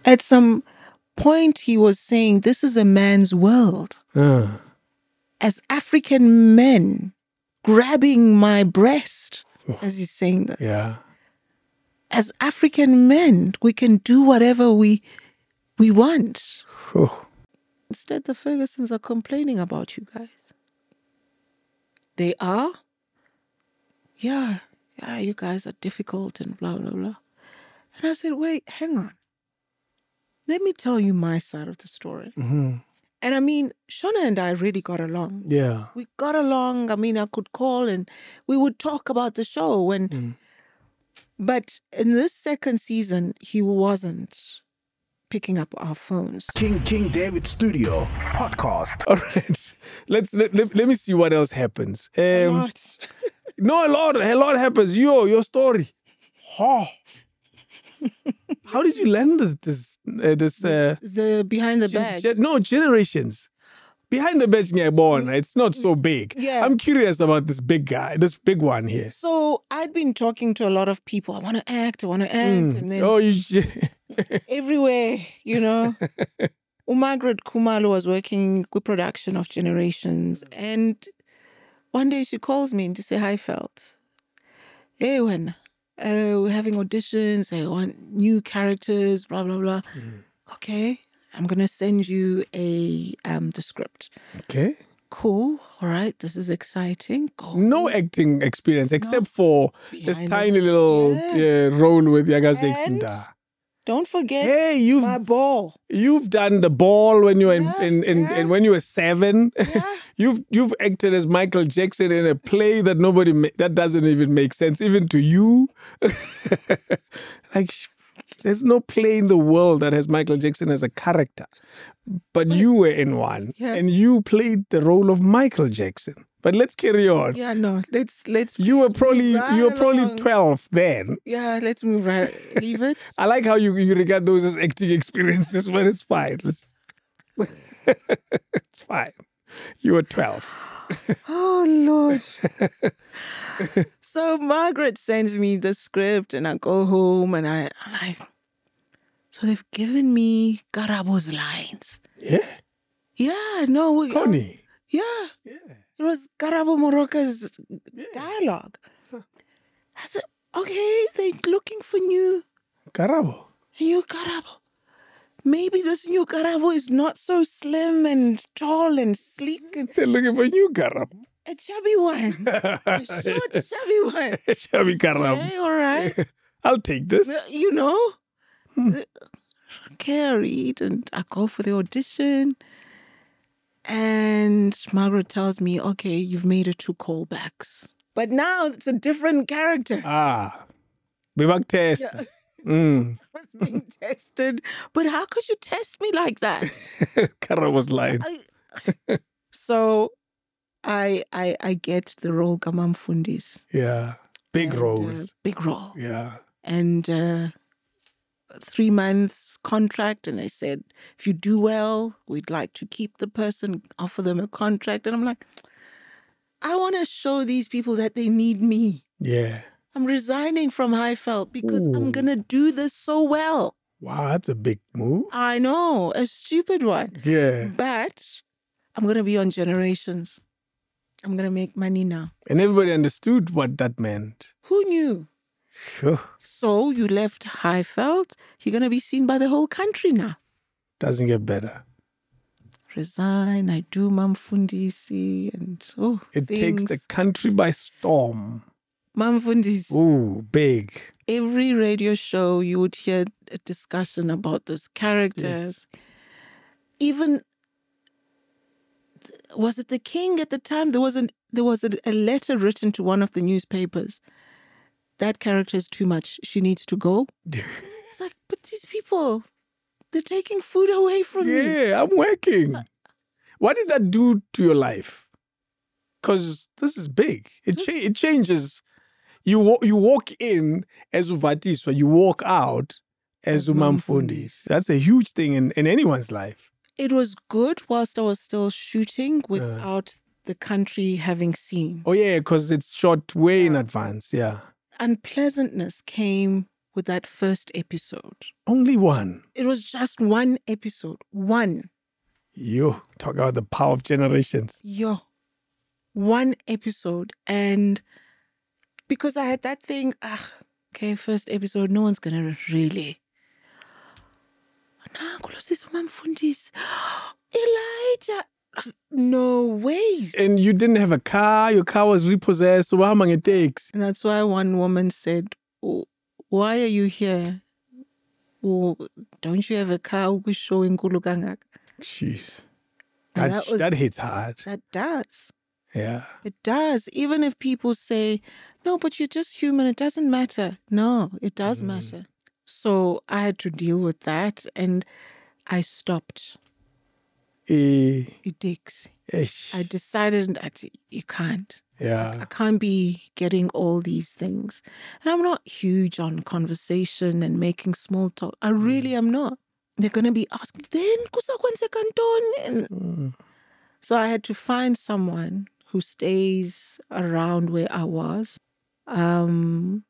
At some point, he was saying, this is a man's world. As African men grabbing my breast, as he's saying that. Yeah. As African men, we can do whatever we want. Instead, the Fergusons are complaining about you guys. They are? Yeah, you guys are difficult and blah, blah, blah. And I said, wait, hang on. Let me tell you my side of the story. And I mean, Shona and I really got along. Yeah. We got along. I mean, I could call and we would talk about the show. But in this second season, he wasn't picking up our phones. King David Studio podcast. All right. Let me see what else happens. A lot. No, a lot happens. Your story. How did you land this The behind the bag. Generations. Behind the badge, born. It's not so big. Yeah. I'm curious about this big guy, this big one here. So I'd been talking to a lot of people. I want to act. And then everywhere, Margaret Kumalo was working with production of Generations. And one day she calls me and to say, hi, Felt. Hey, we're having auditions. I want new characters, blah, blah, blah. Okay. I'm going to send you the script. Okay. Cool. All right. This is exciting. Go. No acting experience except for this tiny little role with Vatiswa Ndara. Don't forget my ball. You've done the ball when you were in when you were 7. Yeah. You've acted as Michael Jackson in a play that that doesn't even make sense even to you. There's no play in the world that has Michael Jackson as a character. But you were in one, and you played the role of Michael Jackson. But let's carry on. Yeah, no, let's. You were probably 12 then. Yeah, let's move right. Leave it. I like how you regard those as acting experiences, but it's fine. It's fine. You were 12. Oh Lord. So Margaret sends me the script, and I go home, and I'm like, so they've given me Karabo's lines. Yeah. Yeah. No. Connie. Yeah. It was Karabo Moroka's dialogue. I said, okay, they're looking for new Karabo. Maybe this new Karabo is not so slim and tall and sleek. They're looking for new Karabo. A chubby one. A short, chubby one. A chubby Karabo. Okay, all right. I'll take this. Okay, I read and I go for the audition. And Margaret tells me, okay, you've made it 2 callbacks. But now it's a different character. Bibak test. Yeah. I was being tested. But how could you test me like that? Karabo's line. So I get the role Gamam Fundis. Yeah. Big role. Big role. Yeah. And 3 months contract, and they said, if you do well, we'd like to keep the person, offer them a contract. And I'm like, I want to show these people that they need me. Yeah. I'm resigning from Highveld because I'm going to do this so well. Wow, that's a big move. I know, a stupid one. Yeah. But I'm going to be on Generations. I'm going to make money now. And everybody understood what that meant. Who knew? Sure. So you left Highveld. You're going to be seen by the whole country now. Doesn't get better. Resign. I do Mamfundisi and it things. Takes the country by storm. Mamfundisi. Ooh, big. Every radio show you would hear a discussion about these characters. Yes. Even was it the king at the time? There was a letter written to one of the newspapers. That character is too much. She needs to go. It's like, but these people, they're taking food away from me. Yeah, I'm working. What did that do to your life? Because this is big. It changes. You walk in as Vatiswa, you walk out as Mamfundis. That's a huge thing in anyone's life. It was good whilst I was still shooting without the country having seen. Oh, yeah, because it's shot way in advance, yeah. Unpleasantness came with that first episode. Only one. It was just one episode. One. You talk about the power of generations. One episode. And because I had that thing, okay, first episode, no one's going to really. Elijah. No ways. And you didn't have a car. Your car was repossessed. So how long it takes? And that's why one woman said, oh, why are you here? Oh, don't you have a car? Jeez. That hits hard. That does. Yeah. It does. Even if people say, no, but you're just human, it doesn't matter. No, it does matter. So I had to deal with that and I stopped. It takes. I decided that you can't. Yeah. I can't be getting all these things. And I'm not huge on conversation and making small talk. I really am not. They're going to be asking, then So I had to find someone who stays around where I was. There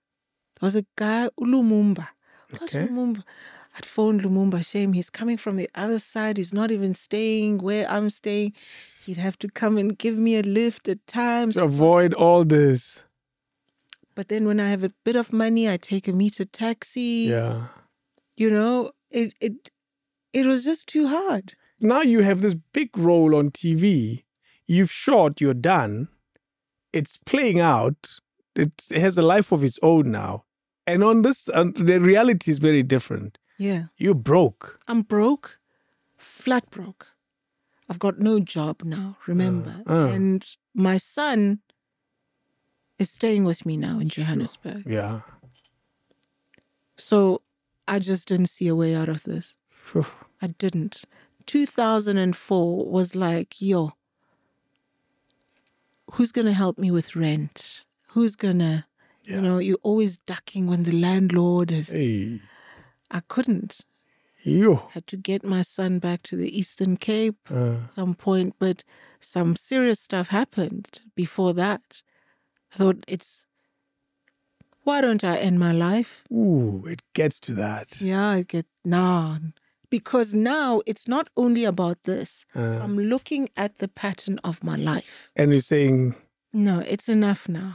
was a guy, Lumumba. Okay. Lumumba. I'd phoned Lumumba. Shame, he's coming from the other side. He's not even staying where I'm staying. He'd have to come and give me a lift at times. To avoid all this. But then when I have a bit of money, I take a meter taxi. Yeah. You know, it was just too hard. Now you have this big role on TV. You've shot, you're done. It's playing out. It has a life of its own now. And on this, the reality is very different. Yeah. You're broke. I'm broke, flat broke. I've got no job now, remember. And my son is staying with me now in Johannesburg. Yeah. So I just didn't see a way out of this. I didn't. 2004 was like, who's going to help me with rent? Who's going to, you're always ducking when the landlord is. Hey. I couldn't. Had to get my son back to the Eastern Cape at some point, but some serious stuff happened before that. I thought why don't I end my life? Ooh, it gets to that. Yeah, because now it's not only about this. I'm looking at the pattern of my life. And you're saying... No, it's enough now.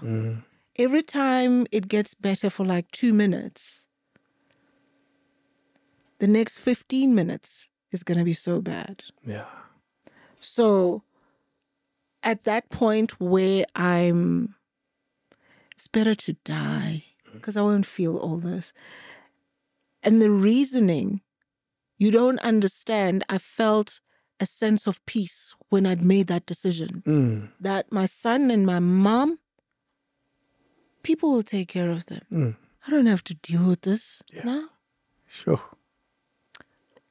Every time it gets better for like 2 minutes, the next 15 minutes is going to be so bad. Yeah. So at that point where it's better to die because I won't feel all this. And the reasoning, you don't understand. I felt a sense of peace when I'd made that decision. That my son and my mom, people will take care of them. I don't have to deal with this now. Sure.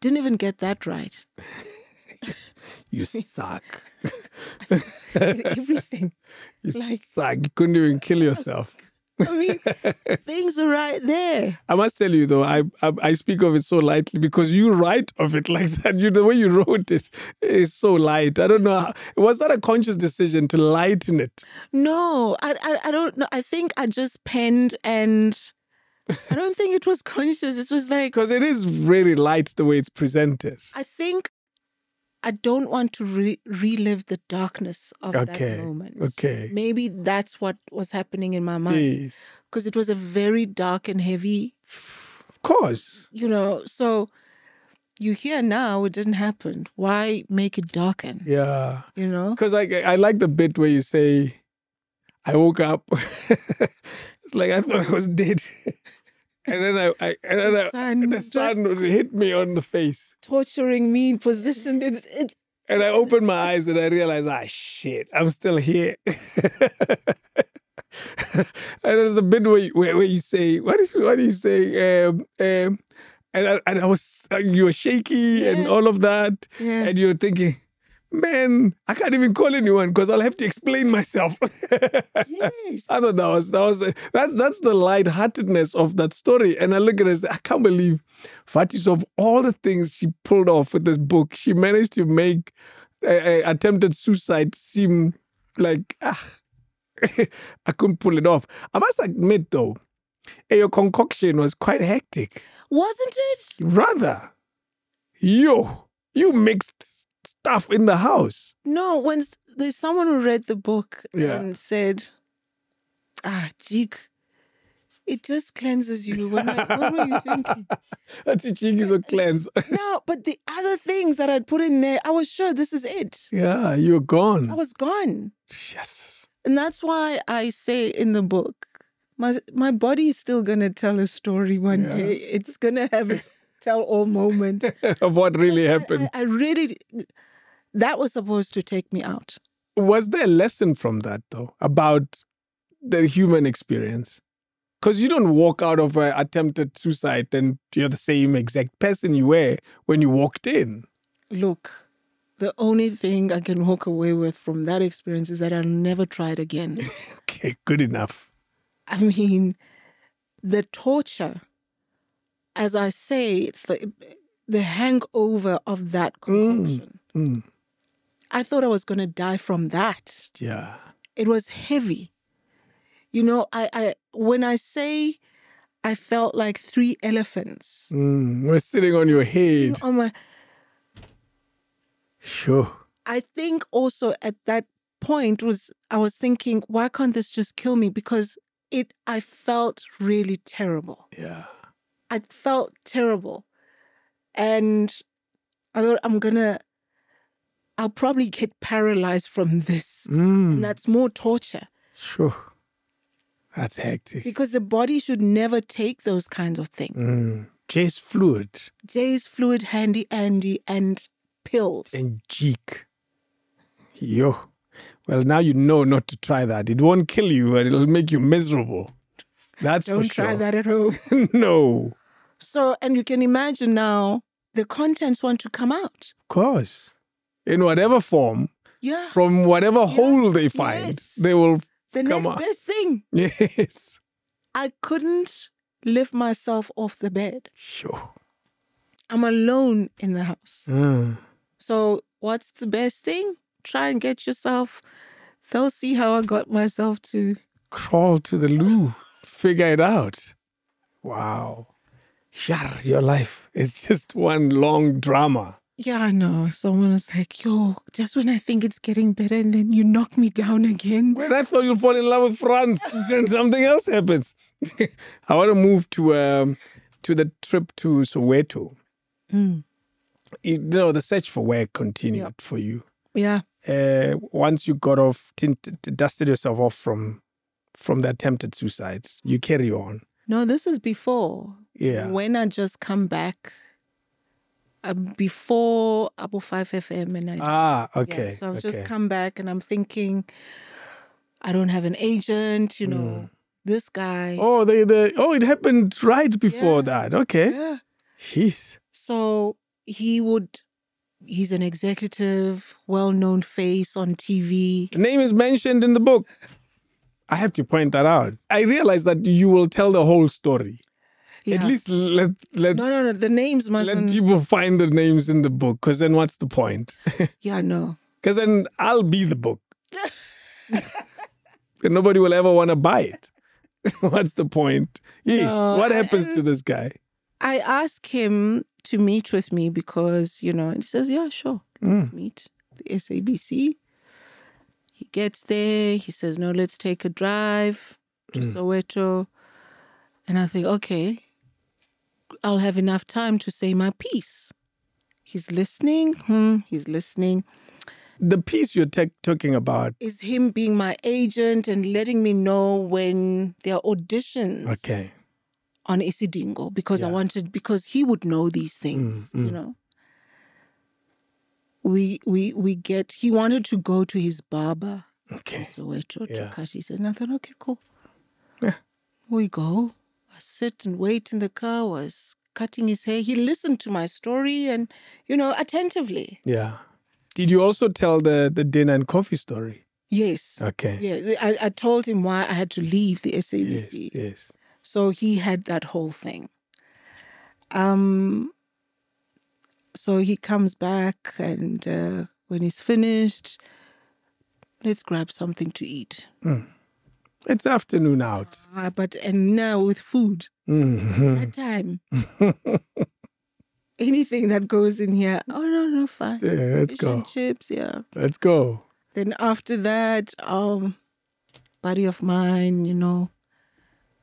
Didn't even get that right. You suck. Everything. You suck. You couldn't even kill yourself. I mean, things are right there. I must tell you, though, I speak of it so lightly because you write of it like that. The way you wrote it is so light. I don't know. Was that a conscious decision to lighten it? No, I don't know. I think I just penned and I don't think it was conscious. It was like... Because it is very light the way it's presented. I think I don't want to relive the darkness of that moment. Okay. Maybe that's what was happening in my mind. Because it was a very dark and heavy... Of course. So you hear now it didn't happen. Why make it darken? Yeah. Because I like the bit where you say, I woke up... It's like I thought I was dead. And then the sun would hit me on the face. Torturing me, positioned. And I opened my eyes and I realized, shit, I'm still here. And there's a bit where you say, what do you say? And I was, you were shaky and all of that. Yeah. And you're thinking, man, I can't even call anyone because I'll have to explain myself. Yes. I thought that's the lightheartedness of that story. And I look at it and say, I can't believe Vatiswa, of all the things she pulled off with this book, she managed to make attempted suicide seem like, I couldn't pull it off. I must admit, though, Hey, your concoction was quite hectic. Wasn't it? Rather. You mixed stuff in the house. No, when there's someone who read the book Yeah. and said, Jig, it just cleanses you. What were you thinking? That's a cheeky so cleanse. No, but the other things that I'd put in there, I was sure this is it. Yeah, you're gone. I was gone. Yes. And that's why I say in the book, my body is still going to tell a story one day. It's going to have its tell-all moment. Of what really happened. I really, that was supposed to take me out. Was there a lesson from that, though, about the human experience? Because you don't walk out of an attempted suicide and you're the same exact person you were when you walked in. Look, the only thing I can walk away with from that experience is that I'll never try it again. Okay, good enough. I mean, the torture, as I say, it's the hangover of that concoction. I thought I was going to die from that. Yeah. It was heavy. You know, I when I say I felt like 3 elephants. We're sitting on your head. On my, Sure. I think also at that point I was thinking, why can't this just kill me? Because I felt really terrible. Yeah. I felt terrible. And I thought I'll probably get paralyzed from this. And that's more torture. Sure. That's hectic. Because the body should never take those kinds of things. J's fluid. J's fluid, handy Andy, and pills. And cheek. Yo. Well, now you know not to try that. It won't kill you, but it'll make you miserable. That's for sure. Don't try that at home. No. So, and you can imagine now, the contents want to come out. Of course. In whatever form. Yeah. From whatever hole they find, they will the come next out. best thing. Yes. I couldn't lift myself off the bed. Sure. I'm alone in the house. So what's the best thing? Try and get yourself. They'll see how I got myself to crawl to the loo. Figure it out. Wow. Your life is just one long drama. Yeah, I know. Someone was like, yo, just when I think it's getting better and then you knock me down again. When I thought you'd fall in love with France, then something else happens. I want to move to the trip to Soweto. You know, the search for work continued for you. Yeah. Once you got off, dusted yourself off from the attempted suicide, you carry on. No, this is before. Yeah. When I just come back, before Apple 5 FM. And okay. Yeah, so I've just come back and I'm thinking, I don't have an agent, you know, this guy. Oh, it happened right before that. Okay. Yeah. Jeez. So he's an executive, well-known face on TV. The name is mentioned in the book. I have to point that out. I realize that you will tell the whole story. Yeah. At least let No, the names mustn't. Let people find the names in the book, because then what's the point? Yeah, no. Because then I'll be the book. And nobody will ever want to buy it. What's the point? Yes. No, what happens to this guy? I ask him to meet with me because, you know, and he says, yeah, sure. Let's meet the SABC. He gets there. He says, no, let's take a drive to Soweto. And I think, okay, I'll have enough time to say my piece. He's listening. He's listening. The piece you're talking about is him being my agent and letting me know when there are auditions. Okay. On Isidingo, because because he would know these things, you know. He wanted to go to his barber. Okay. Soweto to cut his hair. And I thought, okay, cool. Yeah. We go. I sit and wait in the car, was cutting his hair. He listened to my story and, you know, attentively. Yeah. Did you also tell the dinner and coffee story? Yes. Okay. Yeah. I told him why I had to leave the SABC. Yes. So he had that whole thing. So he comes back and when he's finished, let's grab something to eat. It's afternoon out. And now with food. Mhm. That time. Anything that goes in here, no, fine. Yeah, let's Fish go. and chips, yeah. Let's go. Then after that, buddy of mine,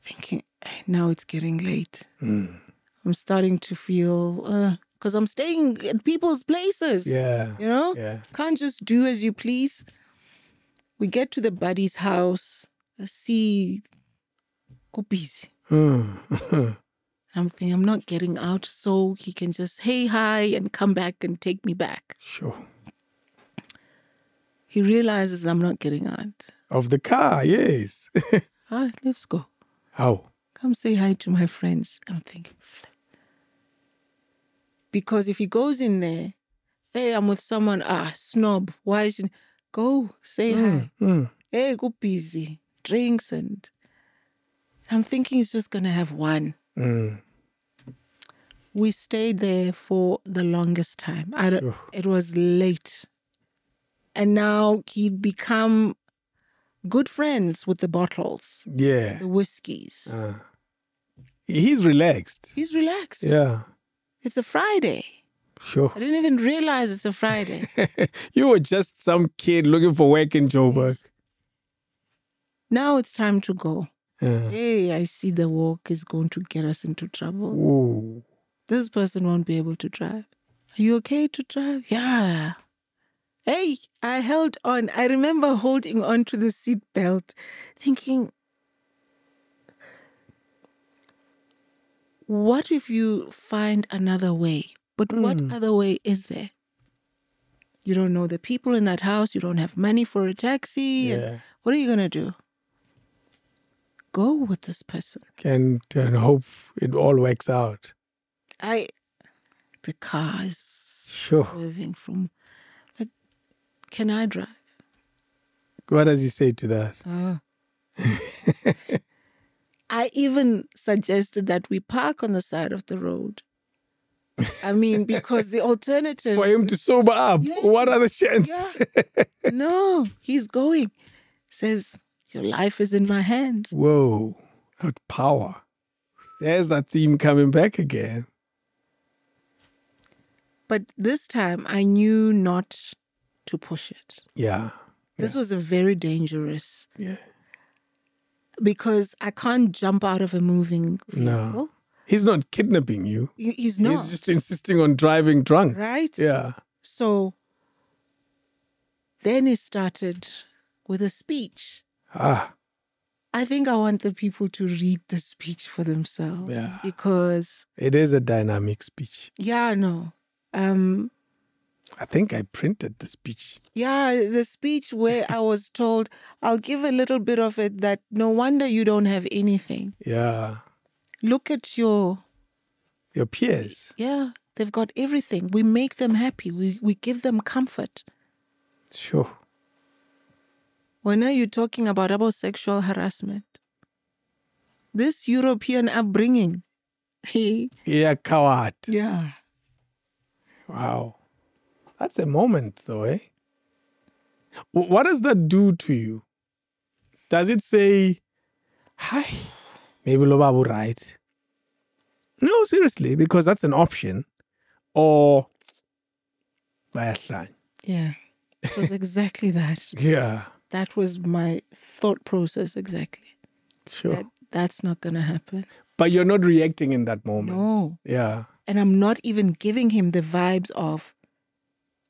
thinking, now it's getting late. I'm starting to feel, because I'm staying at people's places. Yeah. Yeah. Can't just do as you please. We get to the buddy's house, I see, go busy. I'm thinking, I'm not getting out, so he can just hey, hi, and come back and take me back. Sure. He realizes I'm not getting out. Of the car, yes. All right, let's go. How? Come say hi to my friends. I'm thinking, flip. Because if he goes in there, hey, I'm with someone, snob. Why is she? Go, say hi. Hey, go busy. Drinks and I'm thinking he's just going to have one. We stayed there for the longest time. It was late. And now he'd become good friends with the bottles. Yeah. The whiskeys. He's relaxed. He's relaxed. Yeah. It's a Friday. Sure. I didn't even realize it's a Friday. You were just some kid looking for work in Joburg. Now it's time to go. Hey, I see the walk is going to get us into trouble. Ooh. This person won't be able to drive. Are you okay to drive? Yeah. Hey, I held on. I remember holding on to the seat belt, thinking, what if you find another way? But what other way is there? You don't know the people in that house. You don't have money for a taxi. Yeah. And what are you going to do? Go with this person. And hope it all works out. The car is swerving from, can I drive? What does he say to that? I even suggested that we park on the side of the road. I mean, because the alternative... For him to sober up. Yeah. What other chance? Yeah. No, he's going. Says, your life is in my hands. Whoa. What power. There's that theme coming back again. But this time, I knew not to push it. Yeah. This was a very dangerous... Yeah. Because I can't jump out of a moving vehicle. No. He's not kidnapping you. He's not. He's just insisting on driving drunk. Right? Yeah. So then he started with a speech. I think I want the people to read the speech for themselves. Yeah. Because... It is a dynamic speech. Yeah, no. I think I printed the speech. Yeah, the speech where I was told, I'll give a little bit of it, that no wonder you don't have anything. Yeah. Look at your peers. Yeah, they've got everything. We make them happy. We give them comfort. Sure. When are you talking about sexual harassment? This European upbringing. Yeah, coward. Yeah. Wow. That's a moment though, eh? What does that do to you? Does it say, hi, maybe Lobabu right? No, seriously, because that's an option. Or, bayahlan. Yeah. It was exactly that. Yeah. That was my thought process exactly. Sure. That's not going to happen. But you're not reacting in that moment. No. Yeah. And I'm not even giving him the vibes of,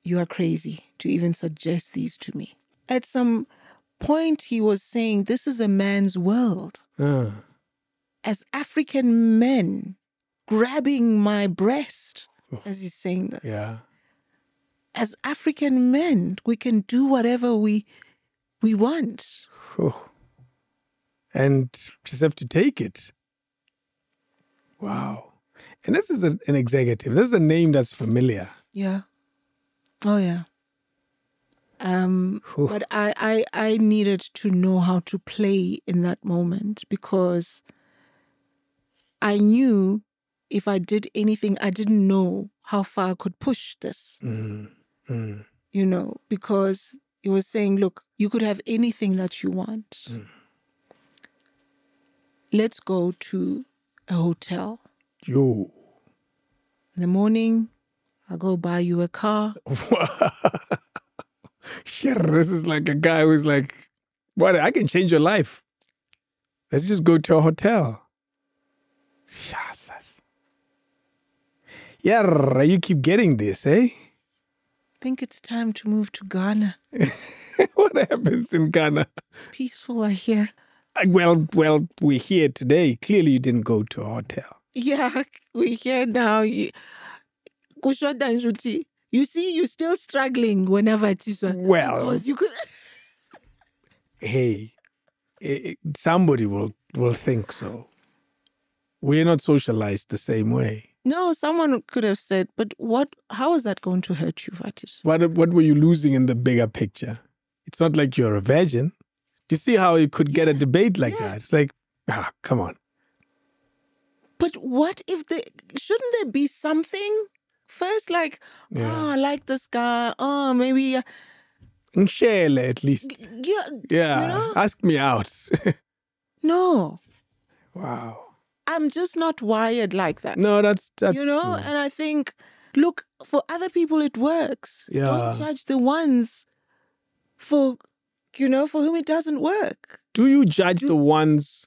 you are crazy to even suggest these to me. At some point, he was saying, this is a man's world. As African men grabbing my breast, as he's saying that. Yeah. As African men, we can do whatever we want. And just have to take it. Wow. And this is an executive. This is a name that's familiar. Yeah. Oh, yeah. But I needed to know how to play in that moment, because I knew if I did anything, I didn't know how far I could push this. You know, because he was saying, look, you could have anything that you want. let's go to a hotel. Yo. In the morning, I'll go buy you a car. Shit, this is like a guy who's like, what? I can change your life. Let's just go to a hotel. Jesus. Yeah, you keep getting this, eh? I think it's time to move to Ghana. What happens in Ghana? It's peaceful, I hear. Well, we're here today. Clearly, you didn't go to a hotel. Yeah, we're here now. Kushoda and Shuti. You see, you're still struggling whenever it is. Well, Because you could. Hey, somebody will think so. We're not socialized the same way. No, someone could have said, but how is that going to hurt you, Vatis? What were you losing in the bigger picture? It's not like you're a virgin. Do you see how you could get a debate like that? It's like, come on. But what if shouldn't there be something first? Like, I like this guy. Oh, maybe. Share at least. Yeah. Yeah. You know? Ask me out. No. Wow. I'm just not wired like that. No, that's you know, true. And I think, look, for other people it works. Yeah. Don't judge the ones for whom it doesn't work. Do you judge the ones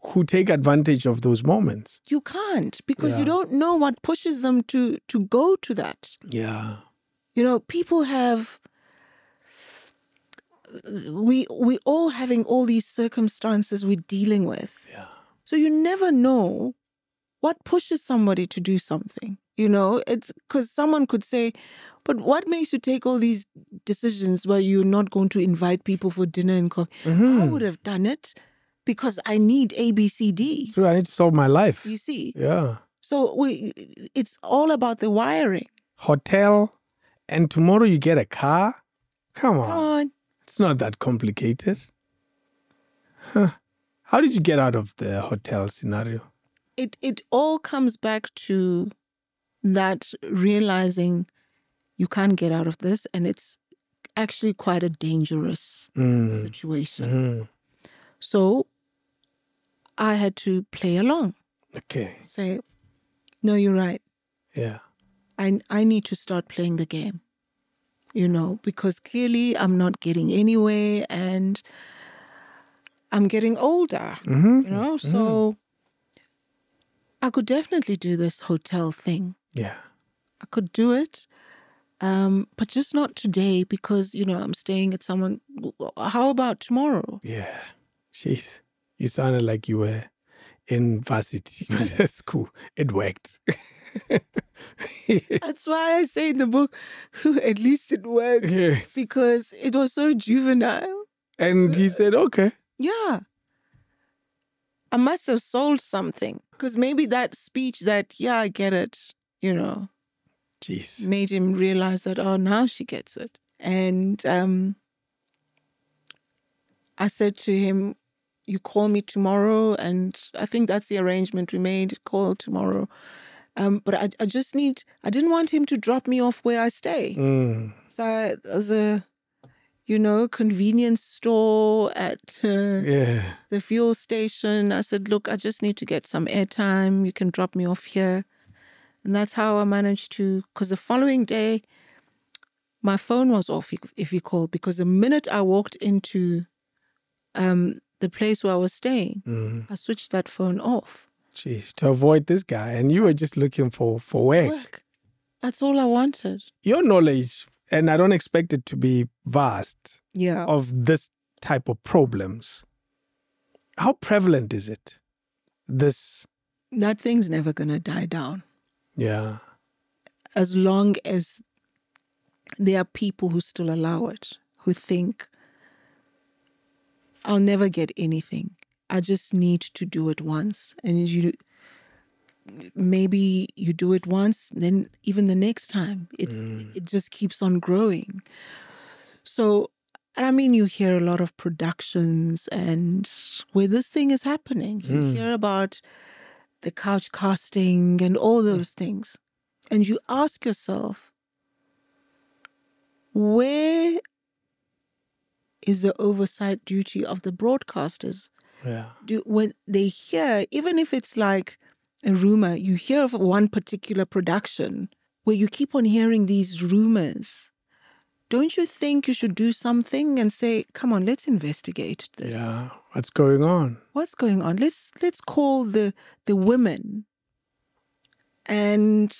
who take advantage of those moments? You can't, because you don't know what pushes them to go to that. Yeah. You know, people have. We all having all these circumstances we're dealing with. Yeah. So you never know what pushes somebody to do something. You know, it's because someone could say, but what makes you take all these decisions where you're not going to invite people for dinner and coffee? Mm-hmm. I would have done it because I need A, B, C, D. True, I need to solve my life. You see? Yeah. So it's all about the wiring. Hotel, and tomorrow you get a car? Come on. Come on. It's not that complicated. Huh. How did you get out of the hotel scenario? It all comes back to that realizing you can't get out of this, and it's actually quite a dangerous situation. Mm-hmm. So I had to play along. Okay. Say, no, you're right. Yeah. I need to start playing the game, you know, because clearly I'm not getting anywhere and I'm getting older, you know, so I could definitely do this hotel thing. Yeah. I could do it, but just not today because, you know, I'm staying at someone. How about tomorrow? Yeah. Jeez. You sounded like you were in varsity. That's cool. It worked. That's why I say in the book, at least it worked. Yes. Because it was so juvenile. And he said, okay. Yeah. I must have sold something. Because maybe that speech that, yeah, I get it, you know, Jeez. made him realize that, oh, now she gets it. And I said to him, you call me tomorrow. And I think that's the arrangement we made, call tomorrow. But I didn't want him to drop me off where I stay. So there's a, you know, convenience store at the fuel station. I said, look, I just need to get some airtime. You can drop me off here. And that's how I managed to, because the following day, my phone was off, if you call, because the minute I walked into the place where I was staying, I switched that phone off. Jeez, to avoid this guy. And you were just looking for work. That's all I wanted. Your knowledge, and I don't expect it to be vast, Yeah. of this type of problems. How prevalent is it? That thing's never going to die down. Yeah. As long as there are people who still allow it, who think, I'll never get anything. I just need to do it once. And maybe you do it once, then even the next time, it just keeps on growing. So, I mean, you hear a lot of productions and where this thing is happening. You hear about the couch casting and all those things. And you ask yourself, where is the oversight duty of the broadcasters? Yeah. When they hear, even if it's like a rumor, you hear of one particular production where you keep on hearing these rumors. Don't you think you should do something and say, come on, let's investigate this. Yeah. What's going on? What's going on? Let's call the women and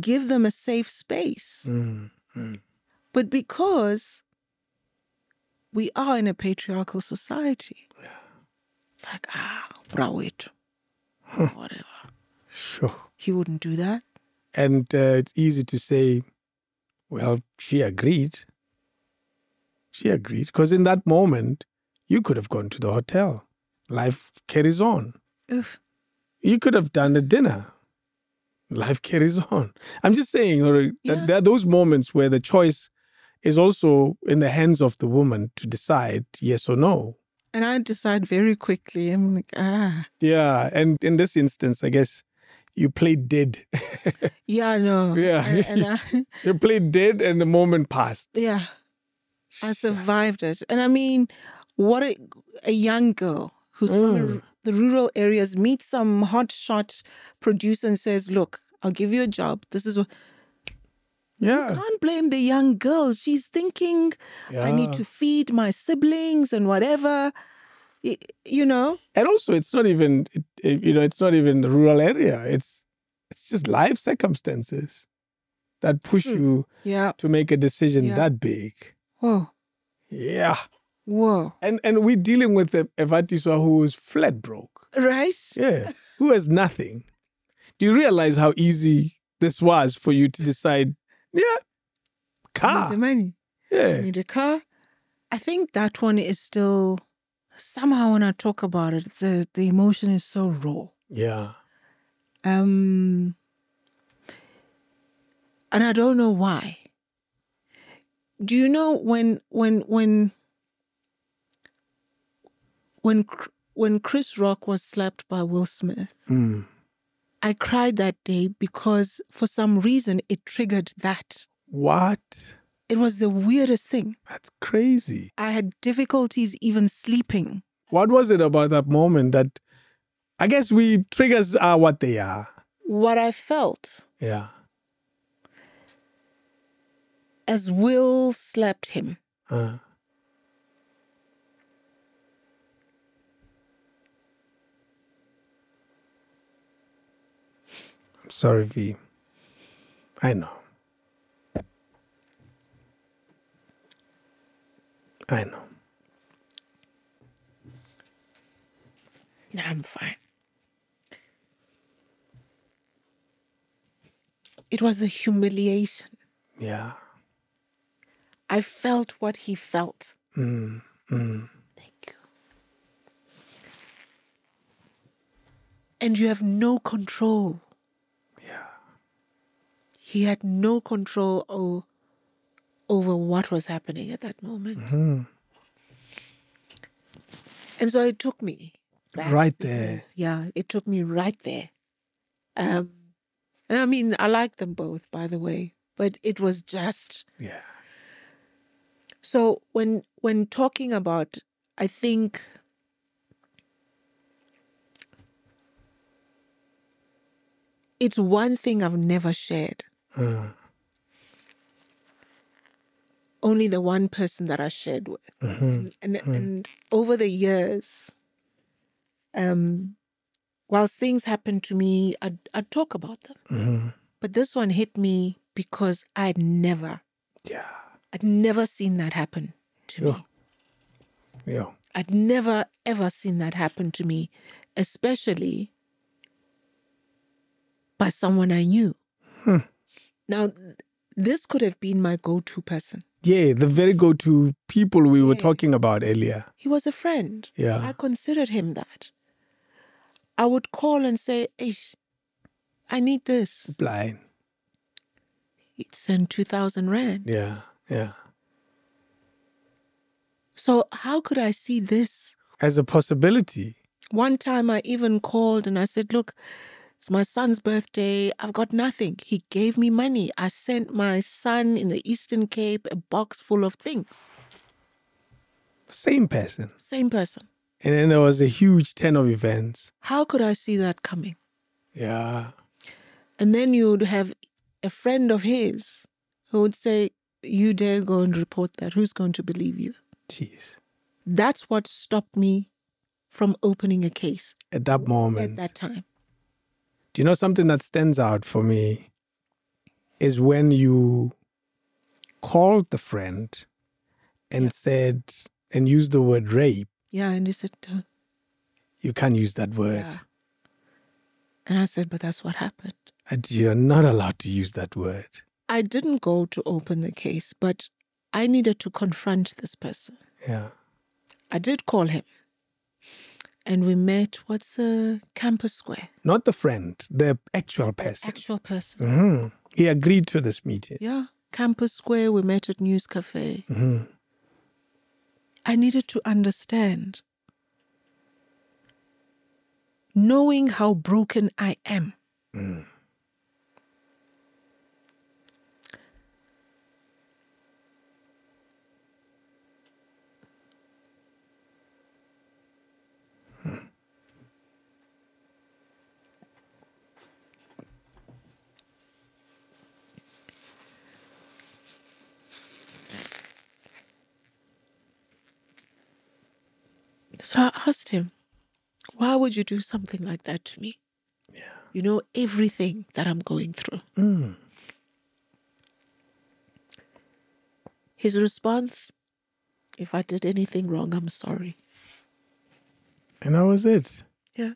give them a safe space. But because we are in a patriarchal society, it's like, brawit, whatever. Sure. He wouldn't do that. And it's easy to say, well, she agreed. She agreed. Because in that moment, you could have gone to the hotel. Life carries on. Oof. You could have done a dinner. Life carries on. I'm just saying that there are those moments where the choice is also in the hands of the woman to decide yes or no. And I decide very quickly. I'm like, Yeah. And in this instance, I guess you played dead. Yeah, no. Yeah. You played dead and the moment passed. Yeah. I survived it. And I mean, what a young girl who's from the rural areas meets some hotshot producer and says, look, I'll give you a job. This is what... Yeah. You can't blame the young girl. She's thinking, I need to feed my siblings and whatever, you know. And also, it's not even, it's not even the rural area. It's just life circumstances that push you to make a decision that big. Whoa. Yeah. Whoa. And we're dealing with a Vatiswa who is flat broke. Right? Yeah. Who has nothing. Do you realize how easy this was for you to decide, car. I need the money. Yeah. I need a car. I think that one is still, somehow when I talk about it, the emotion is so raw. Yeah. And I don't know why. Do you know when Chris Rock was slapped by Will Smith? I cried that day because for some reason it triggered that. What? It was the weirdest thing. That's crazy. I had difficulties even sleeping. What was it about that moment that, I guess triggers are what they are. What I felt. Yeah. As Will slapped him. I'm sorry, V. I know. No, I'm fine. It was a humiliation. Yeah. I felt what he felt. Thank you. And you have no control. Yeah. He had no control over what was happening at that moment. And so it took me back right there. Because, it took me right there. And I mean, I like them both, by the way, but it was just... Yeah. So when talking about, I think... It's one thing I've never shared. Only the one person that I shared with. And over the years, whilst things happened to me, I'd talk about them. But this one hit me because I'd never seen that happen to me. Yeah. I'd never, ever seen that happen to me, especially by someone I knew. Now, this could have been my go-to person. Yeah, the very go-to people we were talking about earlier. He was a friend. Yeah. I considered him that. I would call and say, Ish, I need this. Blind. He'd send 2,000 rand. Yeah. So how could I see this? As a possibility. One time I even called and I said, look, it's my son's birthday. I've got nothing. He gave me money. I sent my son in the Eastern Cape a box full of things. Same person. Same person. And then there was a huge 10 of events. How could I see that coming? Yeah. And then you would have a friend of his who would say, you dare go and report that. Who's going to believe you? Jeez. That's what stopped me from opening a case. At that moment. At that time. Do you know something that stands out for me is when you called the friend and said, and used the word rape. Yeah, and he said, you can't use that word. Yeah. And I said, but that's what happened. And you're not allowed to use that word. I didn't go to open the case, but I needed to confront this person. Yeah. I did call him. And we met, what's the campus square? Not the friend, the actual person. The actual person. Mm-hmm. He agreed to this meeting. Yeah, campus square, we met at News Cafe. Mm-hmm. I needed to understand, knowing how broken I am. Mm. So I asked him, why would you do something like that to me? Yeah. You know, everything that I'm going through. Mm. His response, if I did anything wrong, I'm sorry. And that was it. Yeah.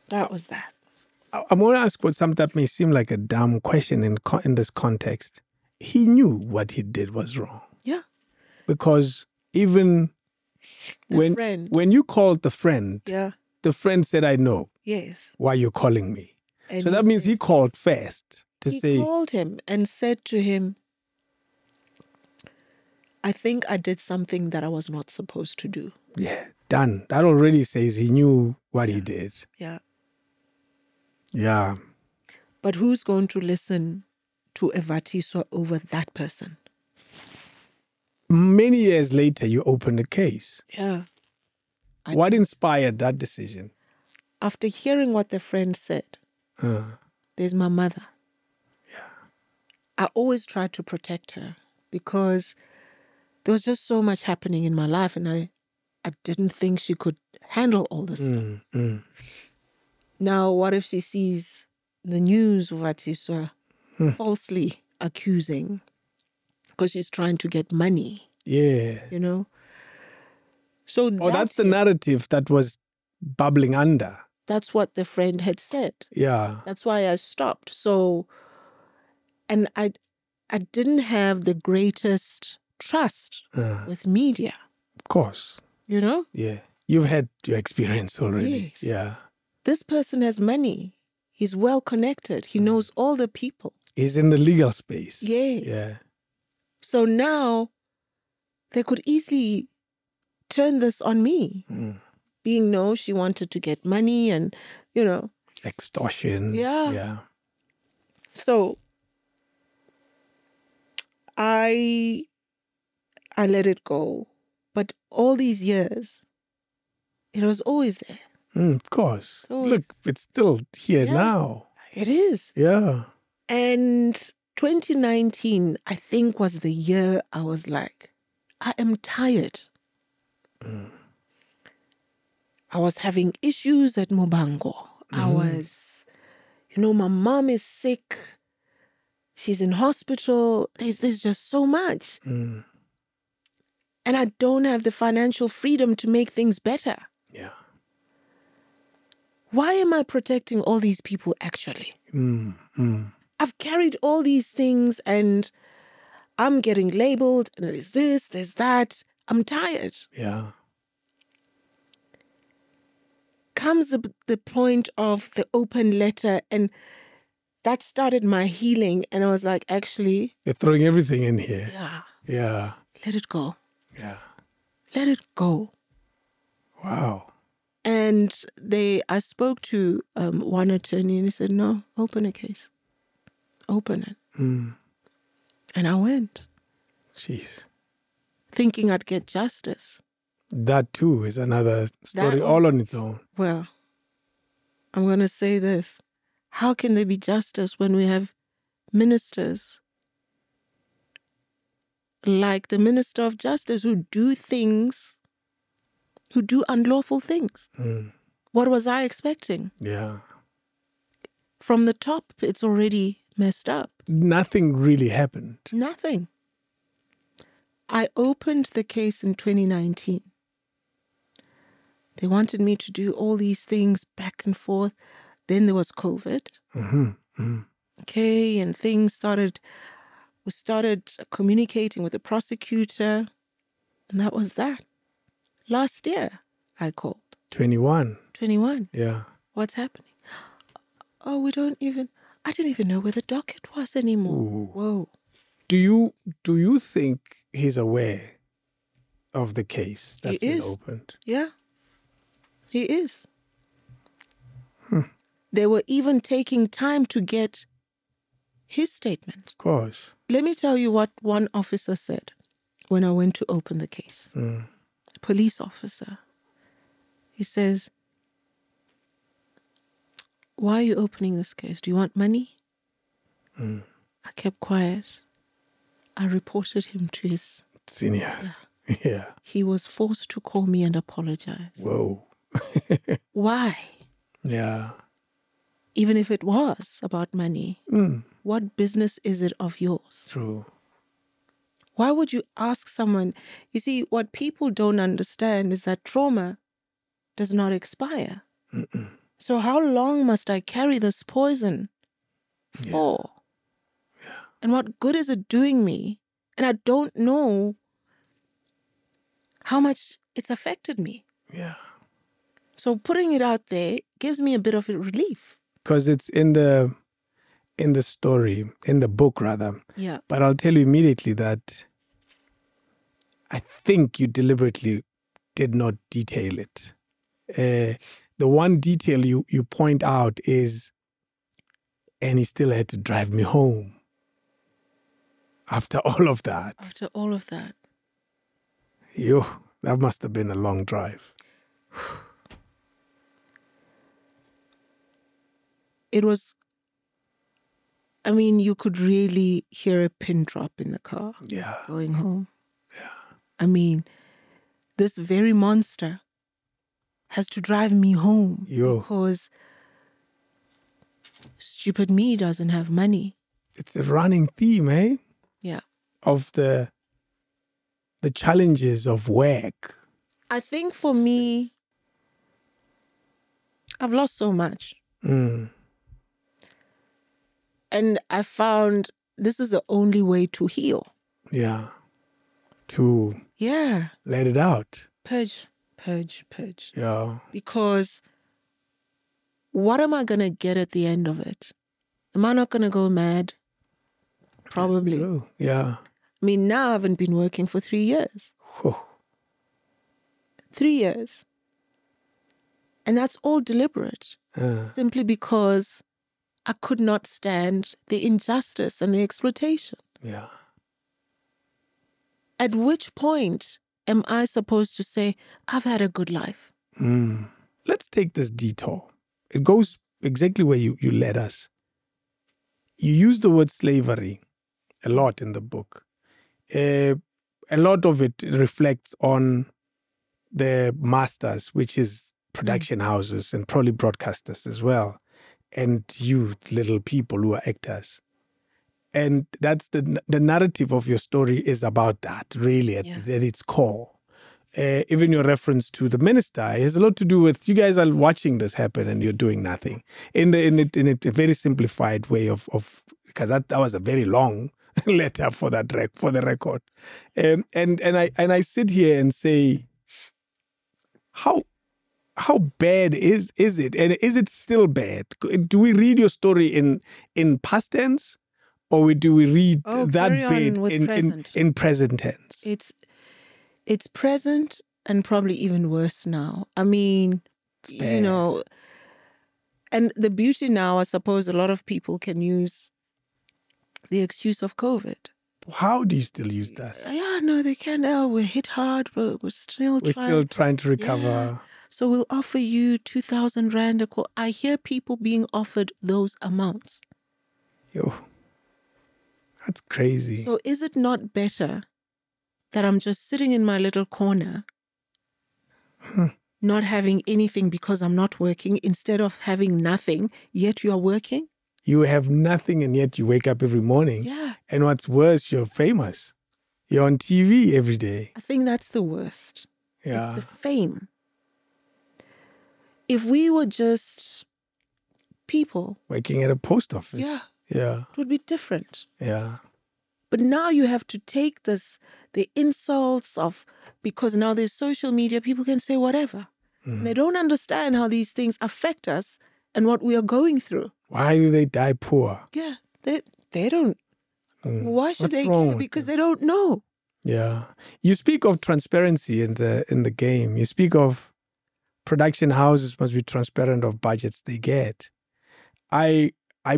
That was that. I want to ask what something that may seem like a dumb question in this context. He knew what he did was wrong. Yeah. Because even when you called the friend, yeah, the friend said, I know. Yes. Why you're calling me. And so that means he called first to say. He called him and said to him, I think I did something that I was not supposed to do. Yeah, done. That already says he knew what he did. Yeah. Yeah. But who's going to listen to a Vatiswa over that person? Many years later, you opened a case. Yeah. What inspired that decision? After hearing what the friend said, there's my mother. Yeah. I always tried to protect her because there was just so much happening in my life and I didn't think she could handle all this stuff. Now, what if she sees the news of Vatiswa falsely accusing because she's trying to get money? Yeah. You know? So that's the narrative that was bubbling under. That's what the friend had said. Yeah. That's why I stopped. So, and I didn't have the greatest trust with media. Of course. You know? Yeah. You've had your experience already. Yes. Yeah. This person has money. He's well connected. He knows all the people. He's in the legal space. Yes. Yeah. So now they could easily turn this on me. Being she wanted to get money and, you know. Extortion. Yeah. Yeah. So I let it go. But all these years, it was always there. Of course. Look, it's still here now. It is. Yeah. And 2019, I think, was the year I was like, I am tired. I was having issues at Mobango. I was, my mom is sick. She's in hospital. There's just so much. And I don't have the financial freedom to make things better. Yeah. Why am I protecting all these people actually? I've carried all these things and I'm getting labeled and there's this, there's that. I'm tired. Yeah. Comes the point of the open letter and that started my healing and I was like, actually. You're throwing everything in here. Yeah. Yeah. Let it go. Yeah. Let it go. Wow. And I spoke to one attorney and he said, no, open a case. Open it. And I went. Jeez. Thinking I'd get justice. That too is another story all on its own. Well, I'm going to say this. How can there be justice when we have ministers like the Minister of Justice who do unlawful things? What was I expecting? Yeah. From the top, it's already messed up. Nothing really happened. Nothing. I opened the case in 2019. They wanted me to do all these things back and forth. Then there was COVID. Okay, and we started communicating with the prosecutor. And that was that. Last year, I called. 21. 21. Yeah. What's happening? Oh, I didn't even know where the docket was anymore. Ooh. Whoa. Do you think he's aware of the case that's been opened? Yeah, he is. They were even taking time to get his statement. Of course. Let me tell you what one officer said when I went to open the case. A police officer. He says, "Why are you opening this case? Do you want money?" I kept quiet. I reported him to his seniors. Yeah. He was forced to call me and apologize. Whoa. Why? Yeah. Even if it was about money, what business is it of yours? True. Why would you ask someone? You see, what people don't understand is that trauma does not expire. So how long must I carry this poison for? Yeah. And what good is it doing me? And I don't know how much it's affected me. Yeah. So putting it out there gives me a bit of a relief. Because it's in the story, in the book rather. Yeah. But I'll tell you immediately that I think you deliberately did not detail it. The one detail you point out is, and he still had to drive me home after all of that. After all of that. That must have been a long drive. It was, you could really hear a pin drop in the car. Yeah. Going home. Yeah. This very monster has to drive me home because stupid me doesn't have money. It's a running theme, eh? Yeah. Of the challenges of work. I think for me, I've lost so much. And I found this is the only way to heal. Yeah. To let it out. Purge. Yeah. Because what am I going to get at the end of it? Am I not going to go mad? Probably. That's true. Yeah. Now I haven't been working for 3 years. Whew. 3 years. And that's all deliberate. Simply because I could not stand the injustice and the exploitation. Yeah. At which point am I supposed to say, I've had a good life? Let's take this detour. It goes exactly where you led us. You use the word slavery a lot in the book. A lot of it reflects on the masters, which is production houses and probably broadcasters as well, and you little people who are actors. And that's the narrative of your story is about that, really, at its core. Even your reference to the minister has a lot to do with you guys are watching this happen and you're doing nothing in a very simplified way of because that was a very long letter for the record. And I sit here and say, how bad is it? And is it still bad? Do we read your story in past tense, or do we read that bit in present tense? It's present and probably even worse now. And the beauty now, I suppose a lot of people can use the excuse of COVID. How do you still use that? Yeah, no, they can. Oh, we're hit hard, but we're still trying to recover. Yeah. So we'll offer you 2,000 Rand a call. I hear people being offered those amounts. Yo, that's crazy. So is it not better that I'm just sitting in my little corner, not having anything because I'm not working, instead of having nothing, yet you are working? You have nothing and yet you wake up every morning. Yeah. And what's worse, you're famous. You're on TV every day. I think that's the worst. Yeah. It's the fame. If we were just people. Working at a post office. Yeah. Yeah. It would be different. Yeah. But now you have to take the insults of, because now there's social media, people can say whatever. And they don't understand how these things affect us and what we are going through. Why do they die poor? Yeah, they don't. Why should What's they wrong care? with Because them? they don't know. Yeah. You speak of transparency in the game. You speak of production houses must be transparent of budgets they get. I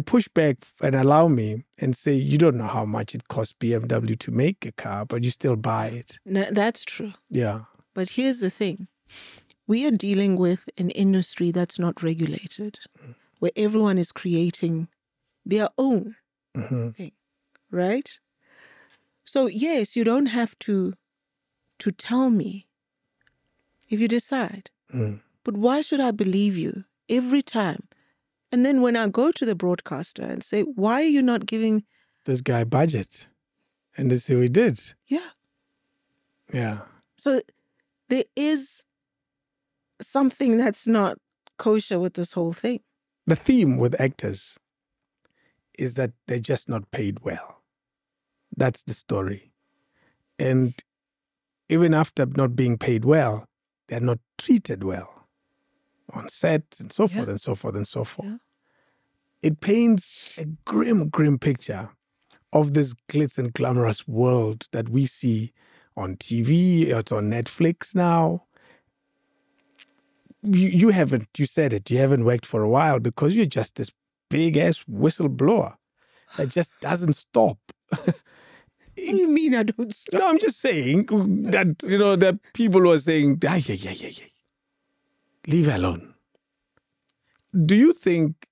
push back and allow me and say, you don't know how much it costs BMW to make a car, but you still buy it. No, that's true. Yeah. But here's the thing. We are dealing with an industry that's not regulated, where everyone is creating their own thing, right? So yes, you don't have to tell me if you decide. But why should I believe you every time? And then when I go to the broadcaster and say, why are you not giving this guy budget? And they say we did. Yeah. Yeah. So there is something that's not kosher with this whole thing. The theme with actors is that they're just not paid well. That's the story. And even after not being paid well, they're not treated well on set and so forth and so forth and so forth. Yeah. It paints a grim, grim picture of this glitz and glamorous world that we see on TV. It's on Netflix now. You said it, you haven't worked for a while because you're just this big-ass whistleblower that just doesn't stop. What do you mean I don't stop? No, I'm just saying that, that people who are saying, leave her alone. Do you think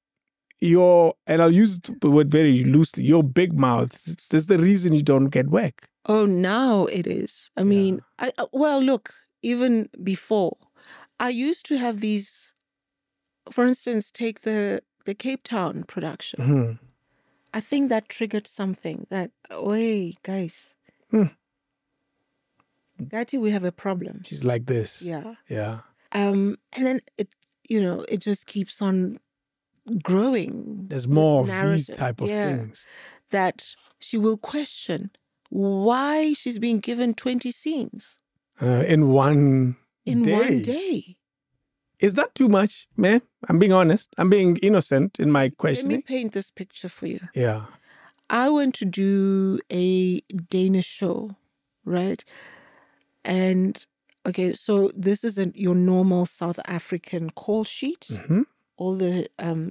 and I'll use the word very loosely, your big mouth is the reason you don't get work? Oh, now it is. I mean, well, look, even before, I used to have these, for instance, take the Cape Town production. Mm-hmm. I think that triggered something that, wait, guys, Gatti, we have a problem. She's like this. Yeah. Yeah. And then it just keeps on growing. There's more of these type of things. That she will question why she's being given 20 scenes. In one day. Is that too much, man? I'm being honest. I'm being innocent in my questioning. Let me paint this picture for you. Yeah. I went to do a Danish show, right? And, okay, so this isn't your normal South African call sheet. Mm-hmm. All the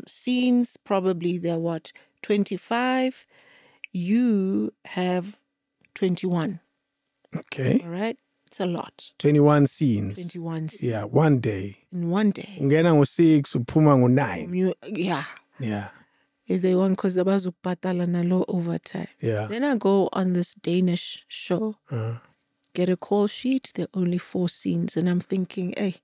scenes, probably they're 25. You have 21. Okay. All right? It's a lot. 21 scenes. 21 scenes. Yeah, one day. In one day. Ungena ngo-6, uphuma ngo-9. Yeah. Yeah. If they want, because abazukubhatala nalo overtime. Yeah. Then I go on this Danish show, get a call sheet, there are only 4 scenes. And I'm thinking, hey,